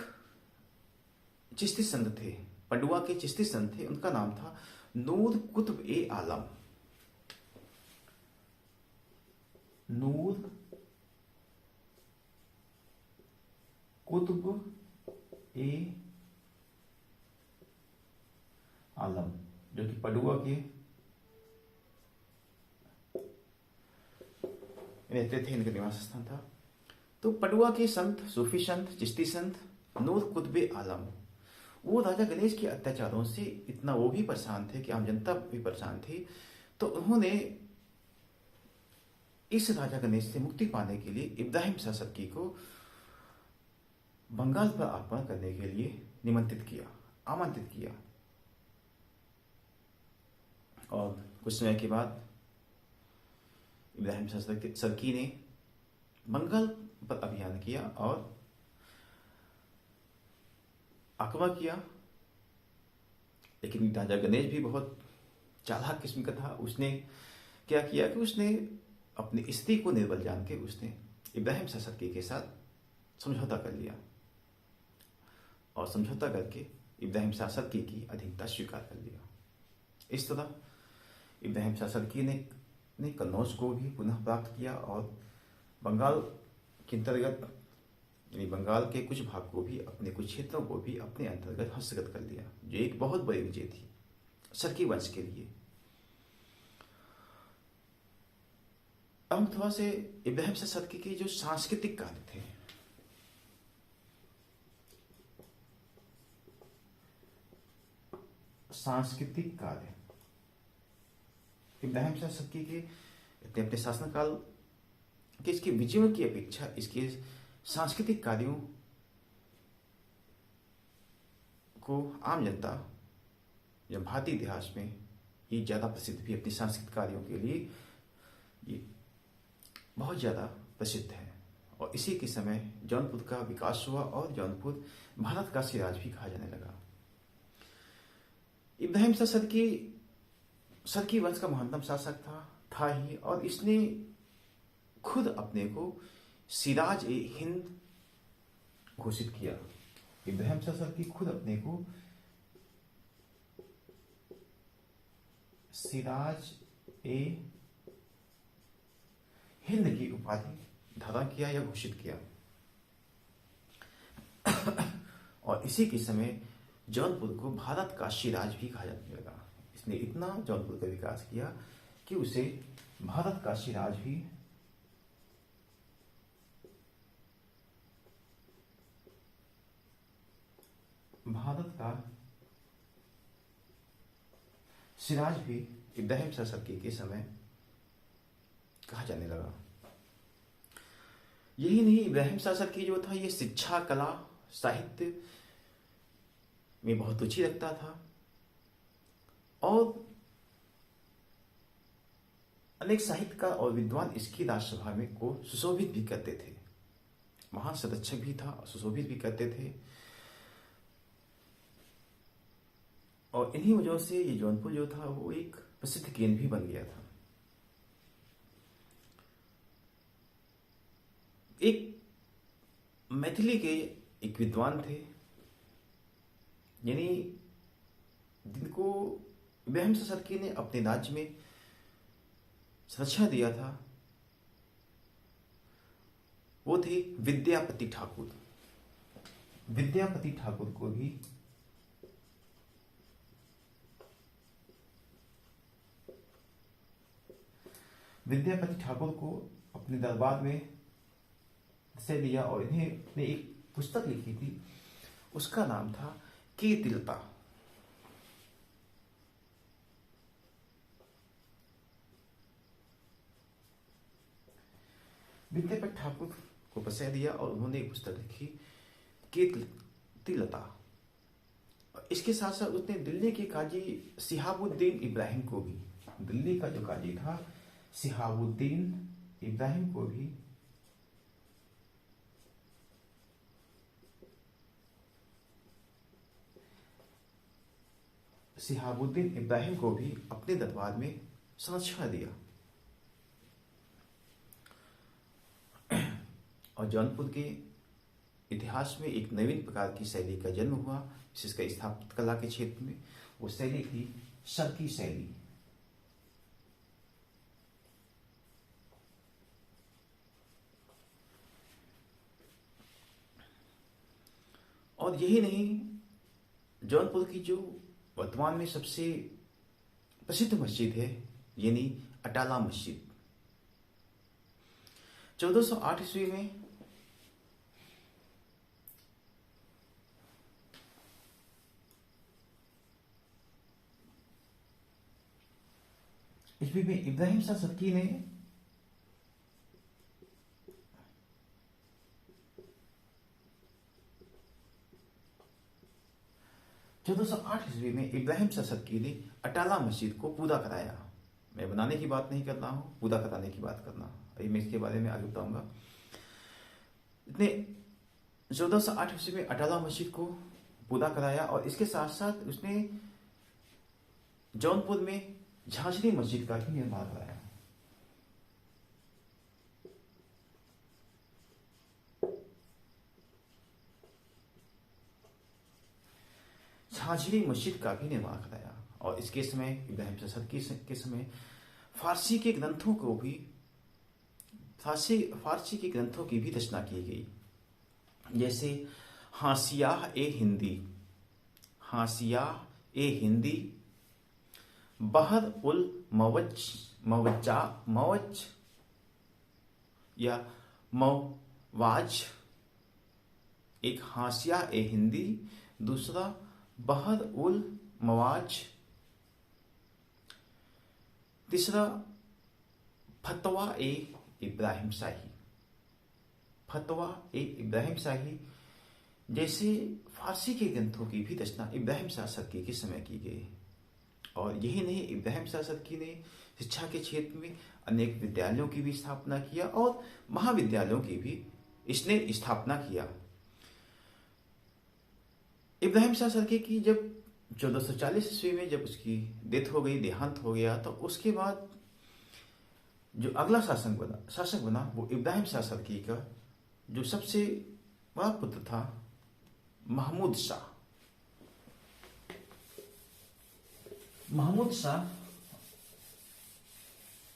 चिश्ती संत थे, पंडुआ के चिश्ती संत थे, उनका नाम था नूर कुतुब ए आलम। नूर कुतुब ए आलम, जो कि पडुआ के रहते थे, इनका निवास स्थान था। तो पडुआ के संत, सूफी संत, चिश्ती संत नूर कुतुब ए आलम, वो राजा गणेश के अत्याचारों से इतना वो भी परेशान थे कि आम जनता भी परेशान थी। तो उन्होंने इस राजा गणेश से मुक्ति पाने के लिए इब्राहिम शाह सदकी को बंगाल पर आक्रमण करने के लिए आमंत्रित किया। और कुछ समय के बाद इब्राहिम शाह सदकी ने बंगाल पर अभियान किया और आक्रमण किया। लेकिन राजा गणेश भी बहुत चालाक किस्म का था। उसने क्या किया कि उसने अपनी स्त्री को निर्बल जान के उसने इब्राहिम शाह सदकी के साथ समझौता कर लिया, और समझौता करके इब्राहिम शाह सदकी की अधीनता स्वीकार कर लिया। इस तरह इब्राहिम शाह सदकी ने कन्नौज को भी पुनः प्राप्त किया और बंगाल के अंतर्गत, यानी बंगाल के कुछ भाग को भी, अपने कुछ क्षेत्रों को भी अपने अंतर्गत हस्तगत कर लिया, जो एक बहुत बड़ी विजय थी सदकी वंश के लिए। अब हम थोड़ा से इब्राहिम शाह सदकी के जो सांस्कृतिक कार्य थे, सांस्कृतिक कार्य इब्राहिम शाह सदकी के अपने शासनकाल के इसके विजयों की अपेक्षा इसके सांस्कृतिक कार्यों को आम जनता या भारतीय इतिहास में ये ज्यादा प्रसिद्ध भी, अपने सांस्कृतिक कार्यों के लिए ये बहुत ज्यादा प्रसिद्ध है। और इसी के समय जौनपुर का विकास हुआ और जौनपुर भारत का सिराज भी कहा जाने लगा। इब्राहिम शाह सदकी वंश का महानतम शासक था ही, और इसने खुद अपने को सिराज ए हिंद घोषित किया। इब्राहिम शाह सदकी खुद अपने को सिराज ए हिंद की उपाधि धारण किया या घोषित किया। और इसी के समय जौनपुर को भारत का सिराज भी कहा जाने लगा। इसने इतना जौनपुर का विकास किया कि उसे भारत का सिराज भी इब्राहिम शाह सर्की के समय कहा जाने लगा। यही नहीं, इब्राहिम शाह सर्की जो था ये शिक्षा, कला, साहित्य में बहुत रुचि रखता था और अनेक साहित्यकार और विद्वान इसकी राजसभा में को सुशोभित भी करते थे। महान संरक्षक भी था, सुशोभित भी करते थे। और इन्हीं वजहों से ये जौनपुर जो था वो एक प्रसिद्ध केंद्र भी बन गया था। एक मैथिली के एक विद्वान थे, यानी जिनको इब्राहिम शाह सर्की ने अपने राज्य में संरक्षण दिया था, वो थे विद्यापति ठाकुर। विद्यापति ठाकुर को भी अपने दरबार में से लिया और इन्हें ने एक पुस्तक लिखी थी, उसका नाम था कीर्तिलता। विद्यापति ठाकुर को प्रशय दिया और उन्होंने एक पुस्तक लिखी कीर्तिलता। इसके साथ साथ उसने दिल्ली के काजी शिहाबुद्दीन इब्राहिम को भी, दिल्ली का जो काजी था शिहाबुद्दीन इब्राहिम को भी अपने दरबार में संरक्षण दिया। और जौनपुर के इतिहास में एक नवीन प्रकार की शैली का जन्म हुआ, विशेषकर स्थापत्य कला के क्षेत्र में। वो शैली थी सर्की शैली। और यही नहीं, जौनपुर की जो वर्तमान में सबसे प्रसिद्ध मस्जिद है, यानी अटाला मस्जिद, 1408 ईस्वी में इब्राहिम शाह सर्की ने इब्राहिम शाह सर्की ने अटाला मस्जिद को पूरा कराया। मैं बनाने की बात नहीं कर रहा हूं, पूरा कराने की बात करना। अभी मैं इसके बारे में आगे बताऊंगा। इतने 1408 ईस्वी में अटाला मस्जिद को पूरा कराया और इसके साथ साथ उसने जौनपुर में झांझरी मस्जिद का भी निर्माण कराया। झांझरी मस्जिद का भी निर्माण कराया। और इसके समय इब्राहिम शाह सर्की के समय फारसी के ग्रंथों की भी रचना की गई, जैसे हाशिया ए हिंदी, बहर उल मवज या मवाज। एक हाशिया ए हिंदी, दूसरा बहर उल मवाज, तीसरा फतवा ए इब्राहिम शाही। जैसे फारसी के ग्रंथों की भी रचना इब्राहिम शाह सर्की के समय की गई। और यही नहीं, इब्राहिम शाह सर्की ने शिक्षा के क्षेत्र में अनेक विद्यालयों की भी स्थापना किया और महाविद्यालयों की भी इसने स्थापना किया। इब्राहिम शाह सर्की की जब 1440 ईस्वी में जब उसकी डेथ हो गई, देहांत हो गया, तो उसके बाद जो अगला शासक बना वो इब्राहिम शाह सर्की का जो सबसे बड़ा पुत्र था महमूद शाह।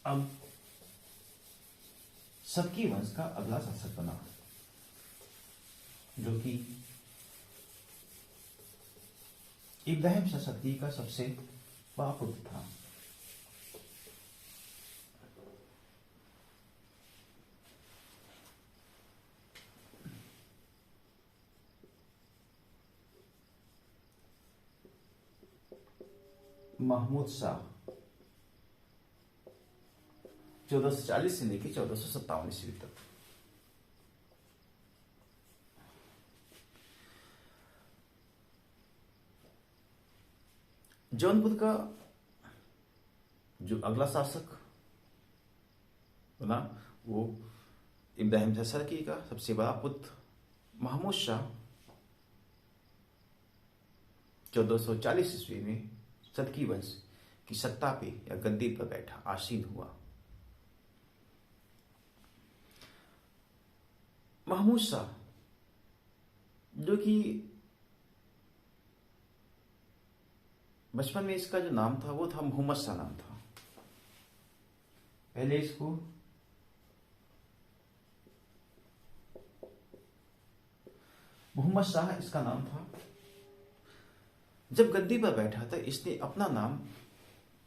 अब सबकी वंश का अगला शासक बना, जो कि इब्राहिम शासकी का सबसे बड़ा पुत्र था। महमूद शाह 1440 से लेकर 1457 ईस्वी तक। जौनपुर का जो अगला शासक बना वो इब्राहिम शासकी का सबसे बड़ा पुत्र महमूद शाह 1440 ईस्वी में सदकी वंश की सत्ता पे या गद्दी पर बैठा, आसीन हुआ। महमूद शाह जो कि बचपन में इसका जो नाम था वो था मोहम्मद शाह नाम था। पहले इसको मोहम्मद शाह इसका नाम था। जब गद्दी पर बैठा था इसने अपना नाम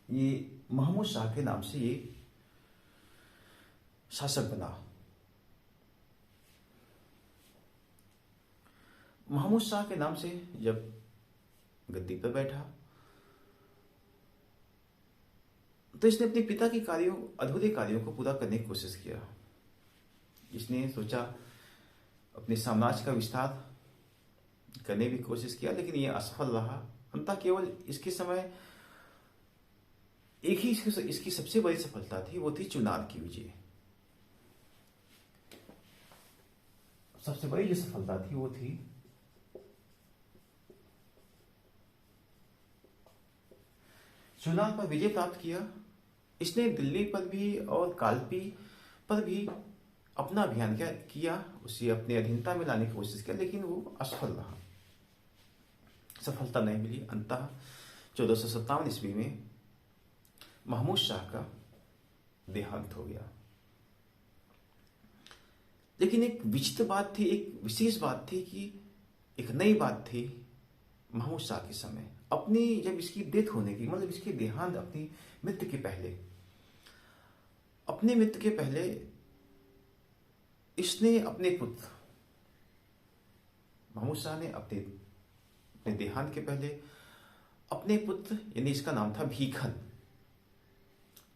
ये महमूद शाह के नाम से ये शासक बना। महमूद शाह के नाम से जब गद्दी पर बैठा तो इसने अपने पिता के कार्यों, अधूरे कार्यों को पूरा करने की कोशिश किया। इसने सोचा अपने साम्राज्य का विस्तार करने की कोशिश किया, लेकिन यह असफल रहा। अंततः केवल इसके समय एक ही इसकी सबसे बड़ी सफलता थी, वो थी चुनाव की विजय। सबसे बड़ी जो सफलता थी वो थी चुनाव पर विजय प्राप्त किया। इसने दिल्ली पर भी और कालपी पर भी अपना अभियान किया, उसे अपने अधीनता में लाने की कोशिश किया, लेकिन वो असफल रहा, सफलता नहीं मिली। अंततः 1457 ईस्वी में महमूद शाह का देहांत हो गया। लेकिन एक विचित्र बात थी, एक विशेष बात थी कि एक नई बात थी महमूद शाह के समय। अपनी जब इसकी डेथ होने की, मतलब इसके देहांत, अपनी मृत्यु के पहले, अपने मृत्यु के पहले इसने अपने पुत्र महमूद शाह ने अपने देहांत के पहले अपने पुत्र, यानी इसका नाम था भीखन,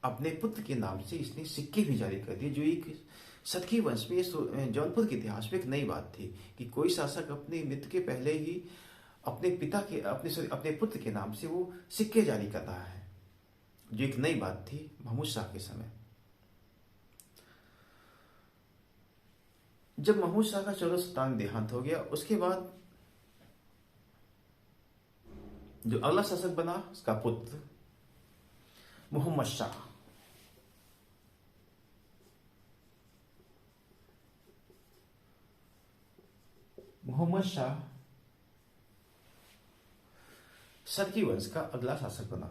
अपने पुत्र के नाम से इसने सिक्के भी जारी कर दिए, जो एक सतकी वंश में, जौनपुर के इतिहास में एक नई बात थी कि कोई शासक अपनी मृत्यु के पहले ही अपने पुत्र के नाम से वो सिक्के जारी कर रहा है, जो एक नई बात थी महमूद शाह के समय। जब महमूद शाह का 1457 देहांत हो गया, उसके बाद जो अगला शासक बना उसका पुत्र मोहम्मद शाह। मोहम्मद शाह सदकी वंश का अगला शासक बना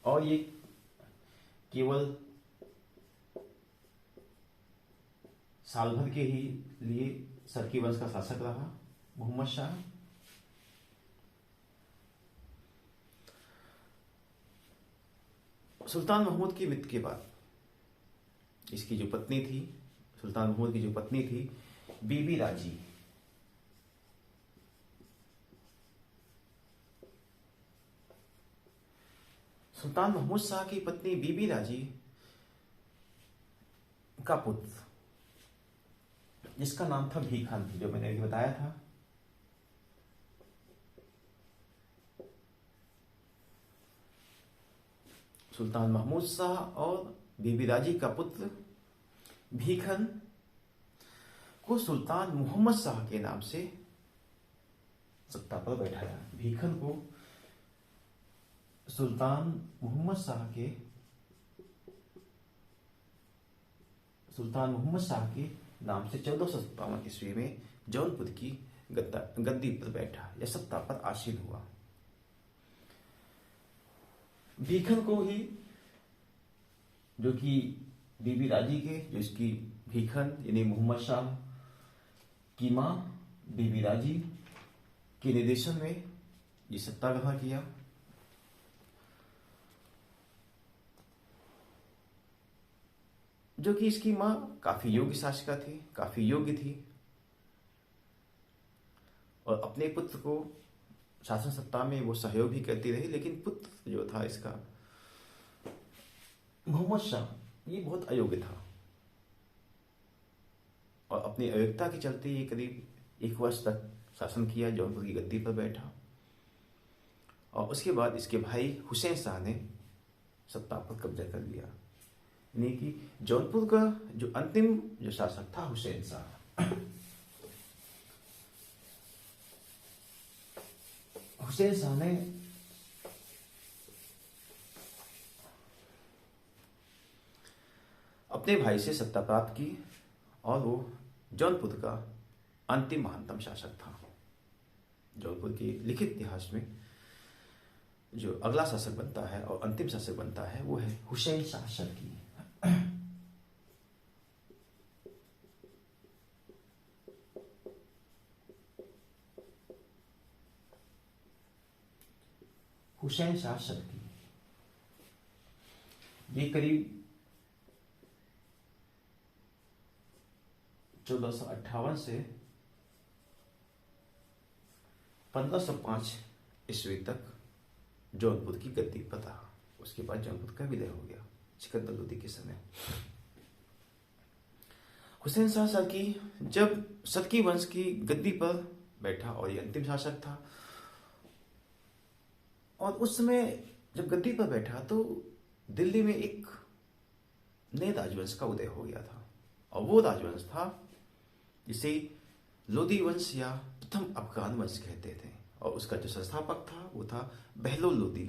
और ये केवल साल भर के ही लिए सदकी वंश का शासक रहा मोहम्मद शाह। सुल्तान महमूद की मृत्यु के बाद इसकी जो पत्नी थी, सुल्तान महमूद की जो पत्नी थी बीबी राजी, सुल्तान महमूद शाह की पत्नी बीबी राजी का पुत्र जिसका नाम था भीखन, जो मैंने अभी बताया था, सुल्तान महमूद शाह और बीबी राजी का पुत्र भीखन को सुल्तान मोहम्मद शाह के नाम से सत्ता पर बैठाया। भीखन को सुल्तान मोहम्मद शाह के नाम से 1457 ईस्वी में जौनपुर की गद्दी पर बैठा या सत्ता पर आसीन हुआ। भीखन को ही जो कि बीबी राजी के, जो इसकी भीखन यानी मोहम्मद शाह की मां बीबी राजी के निर्देशन में ये सत्याग्रह किया। जो कि इसकी मां काफी योग्य शासिका थी, काफी योग्य थी, और अपने पुत्र को शासन सत्ता में वो सहयोग भी करती रही। लेकिन पुत्र जो था इसका मोहम्मद शाह, ये बहुत अयोग्य था, और अपनी अयोग्यता के चलते ये करीब 1 वर्ष तक शासन किया, जौनपुर की गद्दी पर बैठा। और उसके बाद इसके भाई हुसैन शाह ने सत्ता पर कब्जा कर लिया, यानी कि जौनपुर का जो अंतिम जो शासक था हुसैन शाह। हुसैन शाह ने अपने भाई से सत्ता प्राप्त की, और वो जौनपुर का अंतिम महानतम शासक था। जौनपुर के लिखित इतिहास में जो अगला शासक बनता है और अंतिम शासक बनता है वो है हुसैन शाह शर्की। हुसैन शाह शर्की ये करीब 1458 से 1505 ईस्वी तक जौनपुर की गद्दी पर था। उसके बाद जौनपुर का विलय हो गया सिकंदर लोदी के समय। हुसैन शाह शर्की जब शर्की वंश की गद्दी पर बैठा, और ये अंतिम शासक था, और उस समय जब गद्दी पर बैठा तो दिल्ली में एक नए राजवंश का उदय हो गया था, और वो राजवंश था जिसे लोदी वंश या प्रथम अफगान वंश कहते थे। और उसका जो संस्थापक था वो था बहलोल लोदी।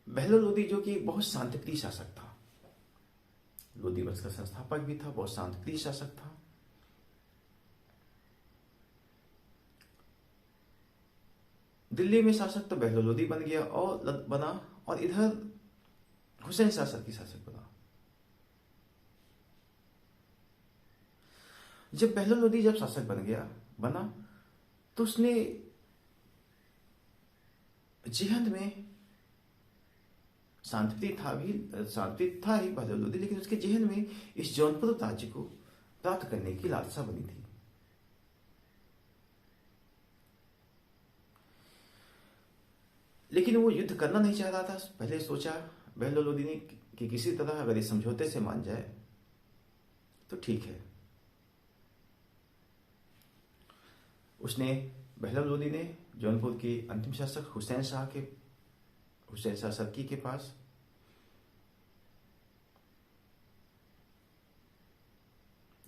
बहलोल लोदी जो कि बहुत शांतिप्रिय शासक था, लोदी वंश का संस्थापक भी था, बहुत शांतिप्रिय शासक था। दिल्ली में शासक तो बहलोल लोदी बन गया और बना, और इधर हुसैन शाह शर्की शासक बना। जब बहलोल लोदी जब शासक बना तो उसने जिहद में शांति था ही बहलोल लोदी, लेकिन उसके जिहद में इस जौनपुर राज्य को प्राप्त करने की लालसा बनी थी। लेकिन वो युद्ध करना नहीं चाह रहा था। पहले सोचा बहलोल लोदी ने कि किसी तरह अगर इस समझौते से मान जाए तो ठीक है। उसने बहलोल लोदी ने जौनपुर के अंतिम शासक हुसैन शाह शर्की के पास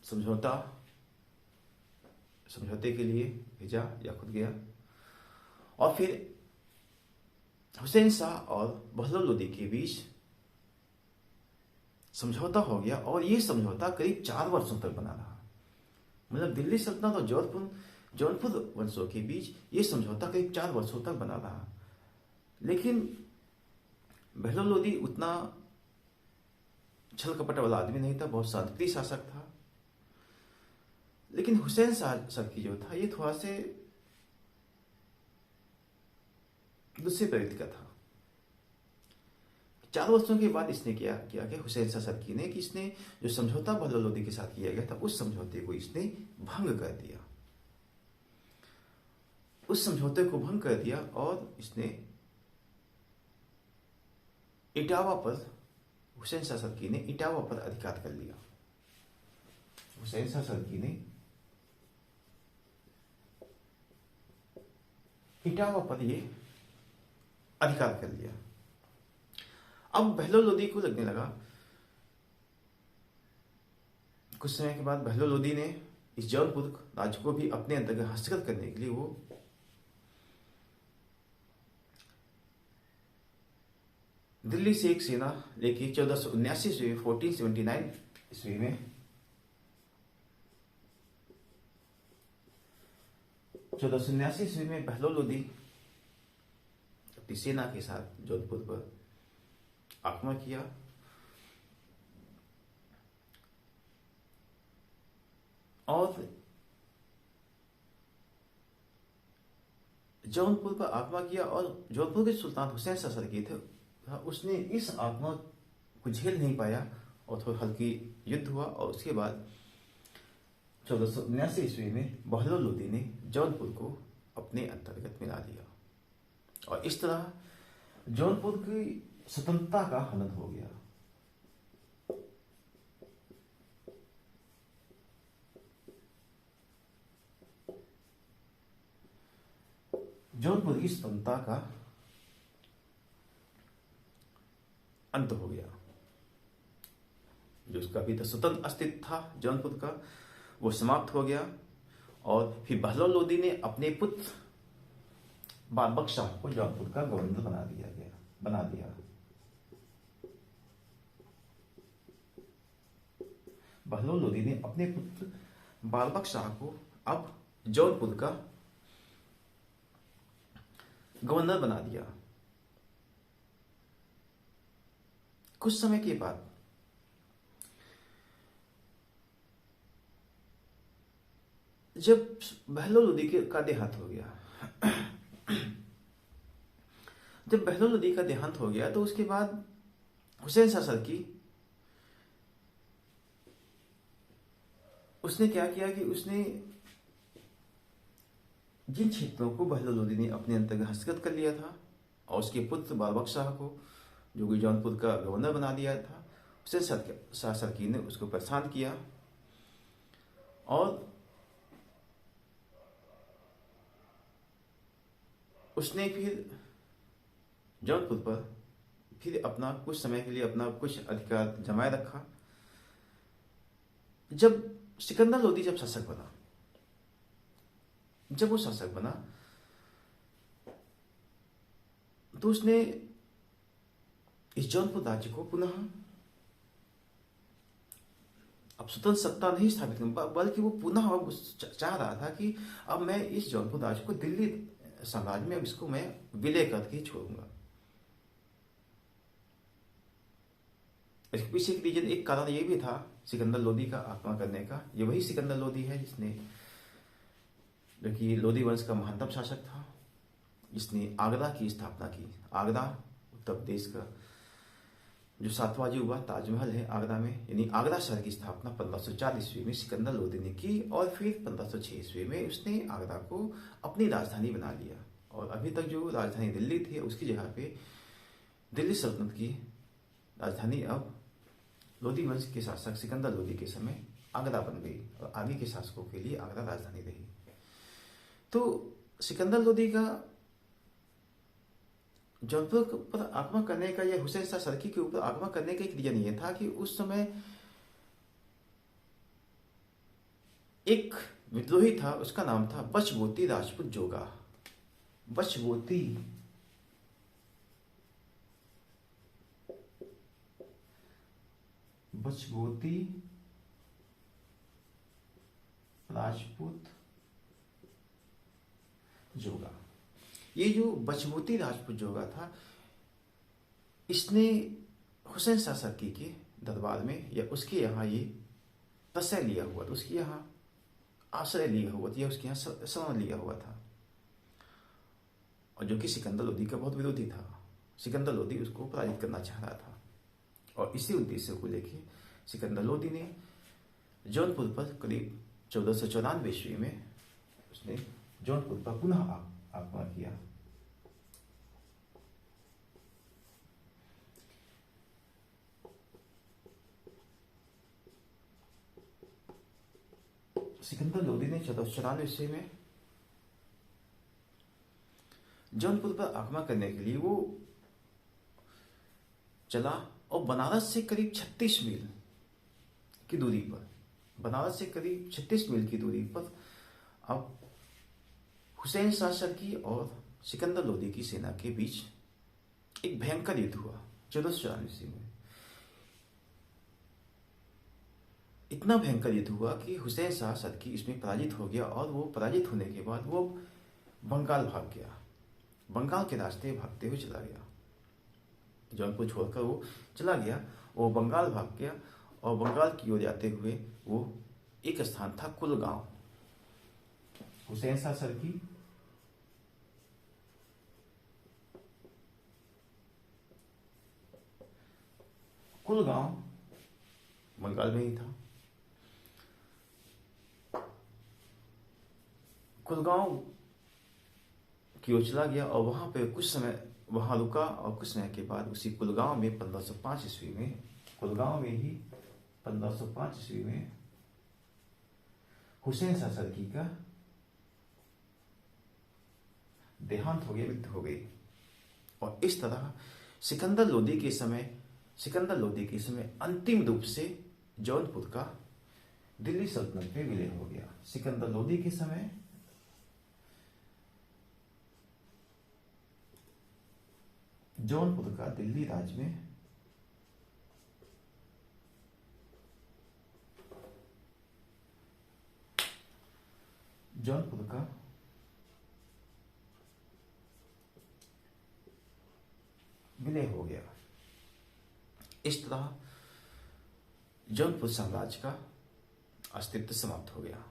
समझौते के लिए भेजा या खुद गया, और फिर हुसैन शाह और बहलोल लोदी के बीच समझौता हो गया, और ये समझौता करीब 4 वर्षों तक बना रहा। मतलब दिल्ली सल्तनत और जौनपुर वंशों के बीच ये समझौता करीब 4 वर्षों तक बना रहा। लेकिन बहलोल लोदी उतना छल कपट वाला आदमी नहीं था, बहुत शांतिप्रिय शासक था। लेकिन हुसैन शाह शर्की जो था ये थोड़ा से दूसरे प्रवृत्ति का था। 4 वर्षों के बाद इसने क्या किया कि हुसैन शाह शर्की ने कि इसने जो समझौता बहलोल लोदी के साथ किया गया था उस समझौते को इसने भंग कर दिया। उस समझौते को भंग कर दिया और इसने इटावा पर, हुसैन शाह शर्की ने इटावा पर अधिकार कर लिया। हुसैन शाह शर्की ने इटावा पर ये अधिकार कर लिया। अब बहलोल लोदी को लगने लगा, कुछ समय के बाद बहलोल लोदी ने इस जौनपुर राज्य को भी अपने अंतर्गत हस्तगत करने के लिए वो दिल्ली से एक सेना लेके 1479 ईस्वी में 1479 ईस्वी में 1479 ईस्वी में बहलोल लोदी अपनी सेना के साथ जोधपुर पर आक्रमण किया और जौनपुर पर आक्रमण किया। और जौनपुर के सुल्तान हुसैन शाह सल्जूकी थे, उसने इस आक्रमण को झेल नहीं पाया और थोड़ी हल्की युद्ध हुआ। और उसके बाद 1479 ईस्वी में बहलोल लोदी ने जौनपुर को अपने अंतर्गत मिला लिया और इस तरह जौनपुर की स्वतंत्रता का हनन हो गया। जौनपुर की स्वतंत्रता का अंत हो गया। जो उसका अभी तक स्वतंत्र अस्तित्व था जौनपुर का, वो समाप्त हो गया। और फिर बहलोल लोदी ने अपने पुत्र बाबक शाह को जौनपुर का गवर्नर बना दिया। बहलोल लोदी ने अपने पुत्र बाबक शाह को अब जौनपुर का गवर्नर बना दिया। कुछ समय के बाद जब बहलोल लोदी का देहांत हो गया जब बहलोल लोदी का देहांत हो गया तो उसके बाद हुसैन शाह सल्जूकी उसने क्या किया कि उसने जिन क्षेत्रों को बहलोल लोदी ने अपने अंतर्गत हस्तगत कर लिया था और उसके पुत्र बाबक शाह को, जो कि जौनपुर का गवर्नर बना दिया था, हुसैन शाह सल्जूकी ने उसको परेशान किया और उसने फिर जौनपुर पर फिर अपना कुछ समय के लिए अपना कुछ अधिकार जमाए रखा। जब सिकंदर लोदी जब वो शासक बना तो उसने इस जौनपुर राज्य को पुनः अब स्वतंत्र सत्ता नहीं स्थापित कर, बल्कि वो पुनः अब चाह रहा था कि अब मैं इस जौनपुर राज्य को दिल्ली साम्राज्य में अब इसको मैं विलय करके छोड़ूंगा। इसके पीछे एक रीजन, एक कारण ये भी था सिकंदर लोदी का आक्रमण करने का। ये वही सिकंदर लोदी है जिसने, जो कि लोदी वंश का महानतम शासक था, जिसने आगरा की स्थापना की। आगरा उत्तर प्रदेश का जो 7वां अजूबा ताजमहल है आगरा में, यानी आगरा शहर की स्थापना 1504 ईस्वी में सिकंदर लोदी ने की और फिर 1506 ईस्वी में उसने आगरा को अपनी राजधानी बना लिया। और अभी तक जो राजधानी दिल्ली थी उसकी जगह पे दिल्ली सल्तनत की राजधानी अब लोदी वंश के शासक सिकंदर लोदी के समय आगरा बन गई और आगे के शासकों के लिए आगरा राजधानी रही। तो सिकंदर लोदी का जौनपुर पर आक्रमण करने का या हुसैन शाह सल्जूकी के ऊपर आक्रमण करने का एक रीजन ये था कि उस समय एक विद्रोही था, उसका नाम था बचबोती राजपूत जोगा। बचबोती राजपूत जोगा। ये जो बचबोती राजपूत जोगा था, इसने हुसैन शाह सल्जूकी के दरबार में या उसके यहाँ ये तशय लिया हुआ था, उसके यहाँ आश्रय लिया हुआ था या उसके यहाँ शरण लिया हुआ था, और जो कि सिकंदर लोदी का बहुत विरोधी था। सिकंदर लोदी उसको पराजित करना चाह रहा था और इसी उद्देश्य को लेकर सिकंदर लोदी ने जौनपुर पर करीब 1494 ईस्वी में उसने जौनपुर पर पुनः आक्रमण किया। सिकंदर लोदी ने 1494 ईस्वी में जौनपुर पर आक्रमण करने के लिए वो चला और बनारस से करीब 36 मील की दूरी पर, बनारस से करीब 36 मील की दूरी पर अब हुसैन शाह सल्जूकी और सिकंदर लोदी की सेना के बीच एक भयंकर युद्ध हुआ 1494 ईस्वी में। इतना भयंकर युद्ध हुआ कि हुसैन शाह सल्जूकी इसमें पराजित हो गया और वो पराजित होने के बाद वो बंगाल भाग गया, बंगाल के रास्ते भागते हुए चला गया। जौनपुर छोड़कर वो चला गया, वो बंगाल भाग गया और बंगाल की ओर जाते हुए वो एक स्थान था कुलगांव। हुसैन शाह सरकी कुलगांव बंगाल में ही था। कुलगांव की ओर चला गया और वहां पे कुछ समय वहां रुका और कुछ समय के बाद उसी कुलगांव में 1505 ईस्वी में, कुलगांव में ही 1505 ईस्वी में हुसैन शाह सरकी का देहांत हो गया, मृत्यु हो गई। और इस तरह सिकंदर लोदी के समय अंतिम रूप से जौनपुर का दिल्ली सल्तनत में विलय हो गया। सिकंदर लोदी के समय जौनपुर का दिल्ली राज्य में विलय हो गया। इस तरह जौनपुर साम्राज्य का अस्तित्व समाप्त हो गया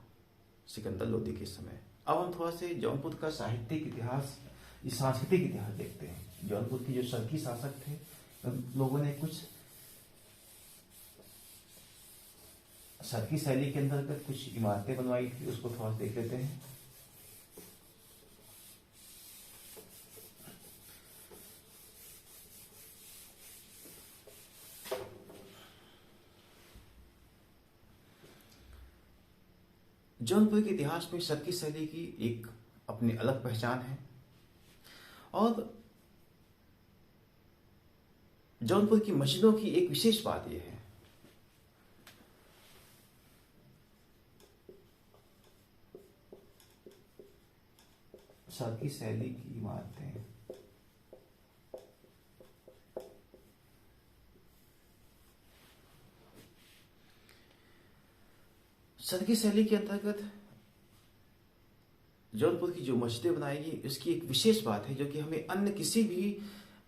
सिकंदर लोदी के समय। अब हम थोड़ा से जौनपुर का साहित्यिक इतिहास, सांस्कृतिक इतिहास देखते हैं। जौनपुर के जो सरकी शासक थे, लोगों ने कुछ सरकी शैली के अंतर्गत कुछ इमारतें बनवाई थी, उसको थोड़ा सा देख लेते हैं। जौनपुर के इतिहास में सरकी शैली की एक अपनी अलग पहचान है और जौनपुर की मस्जिदों की एक विशेष बात यह है सरकी शैली की इमारतें सरकी शैली के अंतर्गत जौनपुर की जो मस्जिदें बनाई गई उसकी एक विशेष बात है जो कि हमें अन्य किसी भी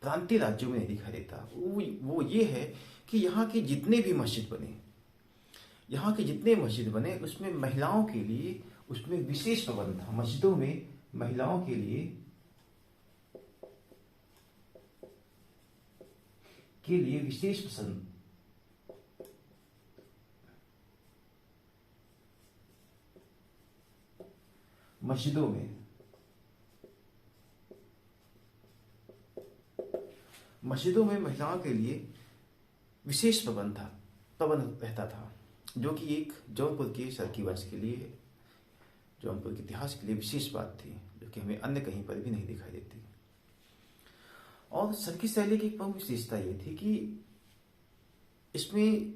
प्रांतीय राज्यों में नहीं दिखाई देता। वो ये है कि यहाँ के जितने भी मस्जिद बने उसमें महिलाओं के लिए उसमें विशेष प्रबंध था। मस्जिदों में महिलाओं के लिए विशेष पसंद मस्जिदों में महिलाओं के लिए विशेष प्रबंध रहता था, जो कि एक जौनपुर के सरकी वंश के लिए, जौनपुर के इतिहास के लिए विशेष बात थी, जो कि हमें अन्य कहीं पर भी नहीं दिखाई देती। और सरकी शैली की एक प्रमुख विशेषता ये थी कि इसमें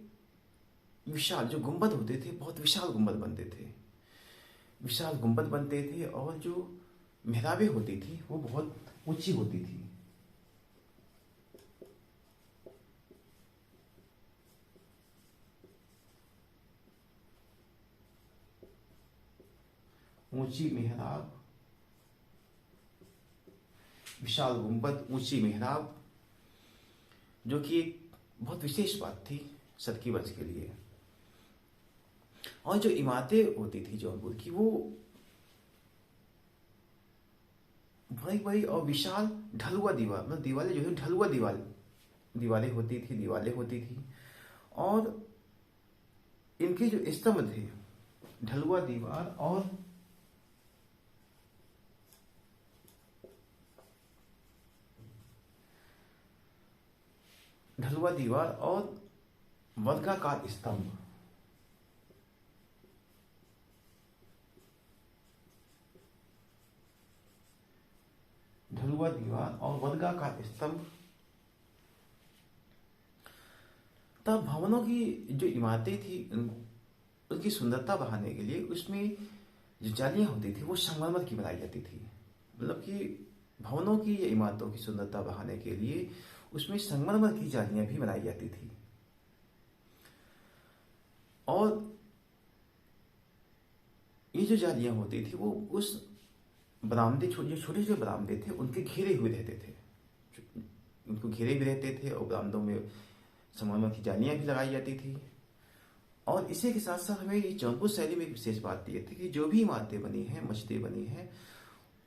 विशाल जो गुंबद होते थे, बहुत विशाल गुंबद बनते थे और जो मेहराबें होती थी वो बहुत ऊंची होती थी। ऊंची मेहराब, विशाल गुंबद, ऊंची मेहराब, जो कि एक बहुत विशेष बात थी सरकी वंश के लिए। और जो इमारतें होती थी जौनपुर की वो बड़ी बड़ी और विशाल ढलुआ दीवार, मतलब दीवारें जो है ढलुआ दीवारें होती थी और इनके जो स्तंभ थे ढलुआ दीवार और वर्गाकार स्तंभ, ढलुआ दीवार और वर्गाकार स्तंभ। तब भवनों की जो इमारतें थी उनकी सुंदरता बढ़ाने के लिए उसमें जो जालियां होती थी वो संगमरमर की बनाई जाती थी। मतलब कि भवनों की या इमारतों की सुंदरता बढ़ाने के लिए उसमें संगमरमर की जालियां भी बनाई जाती थी। और ये जो जालियां होती थी वो उस बरामदे, छोटे छोटे बरामदे थे उनके घेरे हुए रहते थे। उनको घेरे भी रहते थे और बरामदों में संगमरमर की जालियां भी लगाई जाती थी। और इसी के साथ साथ हमें ये जौनपुर शैली में एक विशेष बात ये थी कि जो भी इमारतें बनी हैं, मस्जिदें बनी हैं,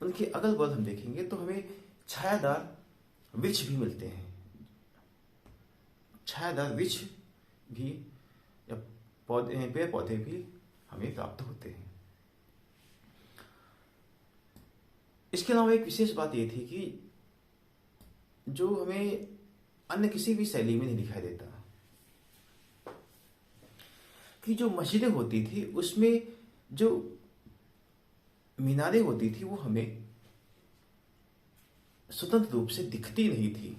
उनके अगल बगल हम देखेंगे तो हमें छायादार वृक्ष भी मिलते हैं। छायादार वृक्ष भी या पौधे, पेड़ पौधे भी हमें प्राप्त होते हैं। इसके अलावा एक विशेष बात यह थी कि जो हमें अन्य किसी भी शैली में नहीं दिखाई देता, कि जो मस्जिदें होती थी उसमें जो मीनारें होती थी वो हमें स्वतंत्र रूप से दिखती नहीं थी।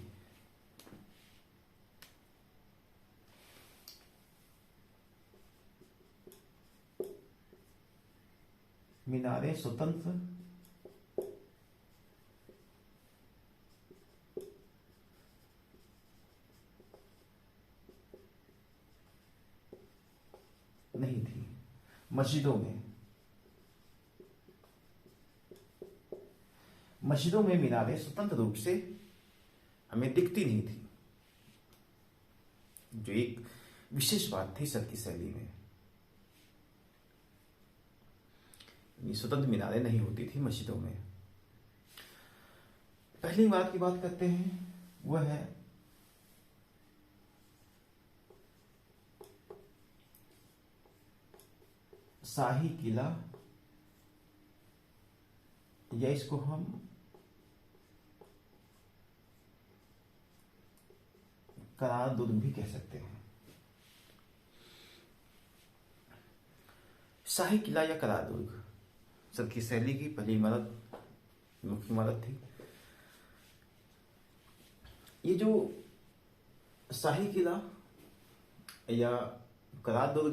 मीनारें स्वतंत्र नहीं थी मस्जिदों में। मस्जिदों में मीनारें स्वतंत्र रूप से हमें दिखती नहीं थी, जो एक विशेष बात थी सर की शैली में। स्वतंत्र मीनारें नहीं होती थी मस्जिदों में। पहली इमारत की बात करते हैं, वह है शाही किला, या इसको हम करार दुर्ग भी कह सकते हैं। शाही किला या करार दुर्ग सर की शैली की पहली इमारत, मुख्य इमारत थी। ये जो शाही किला या करार दुर्ग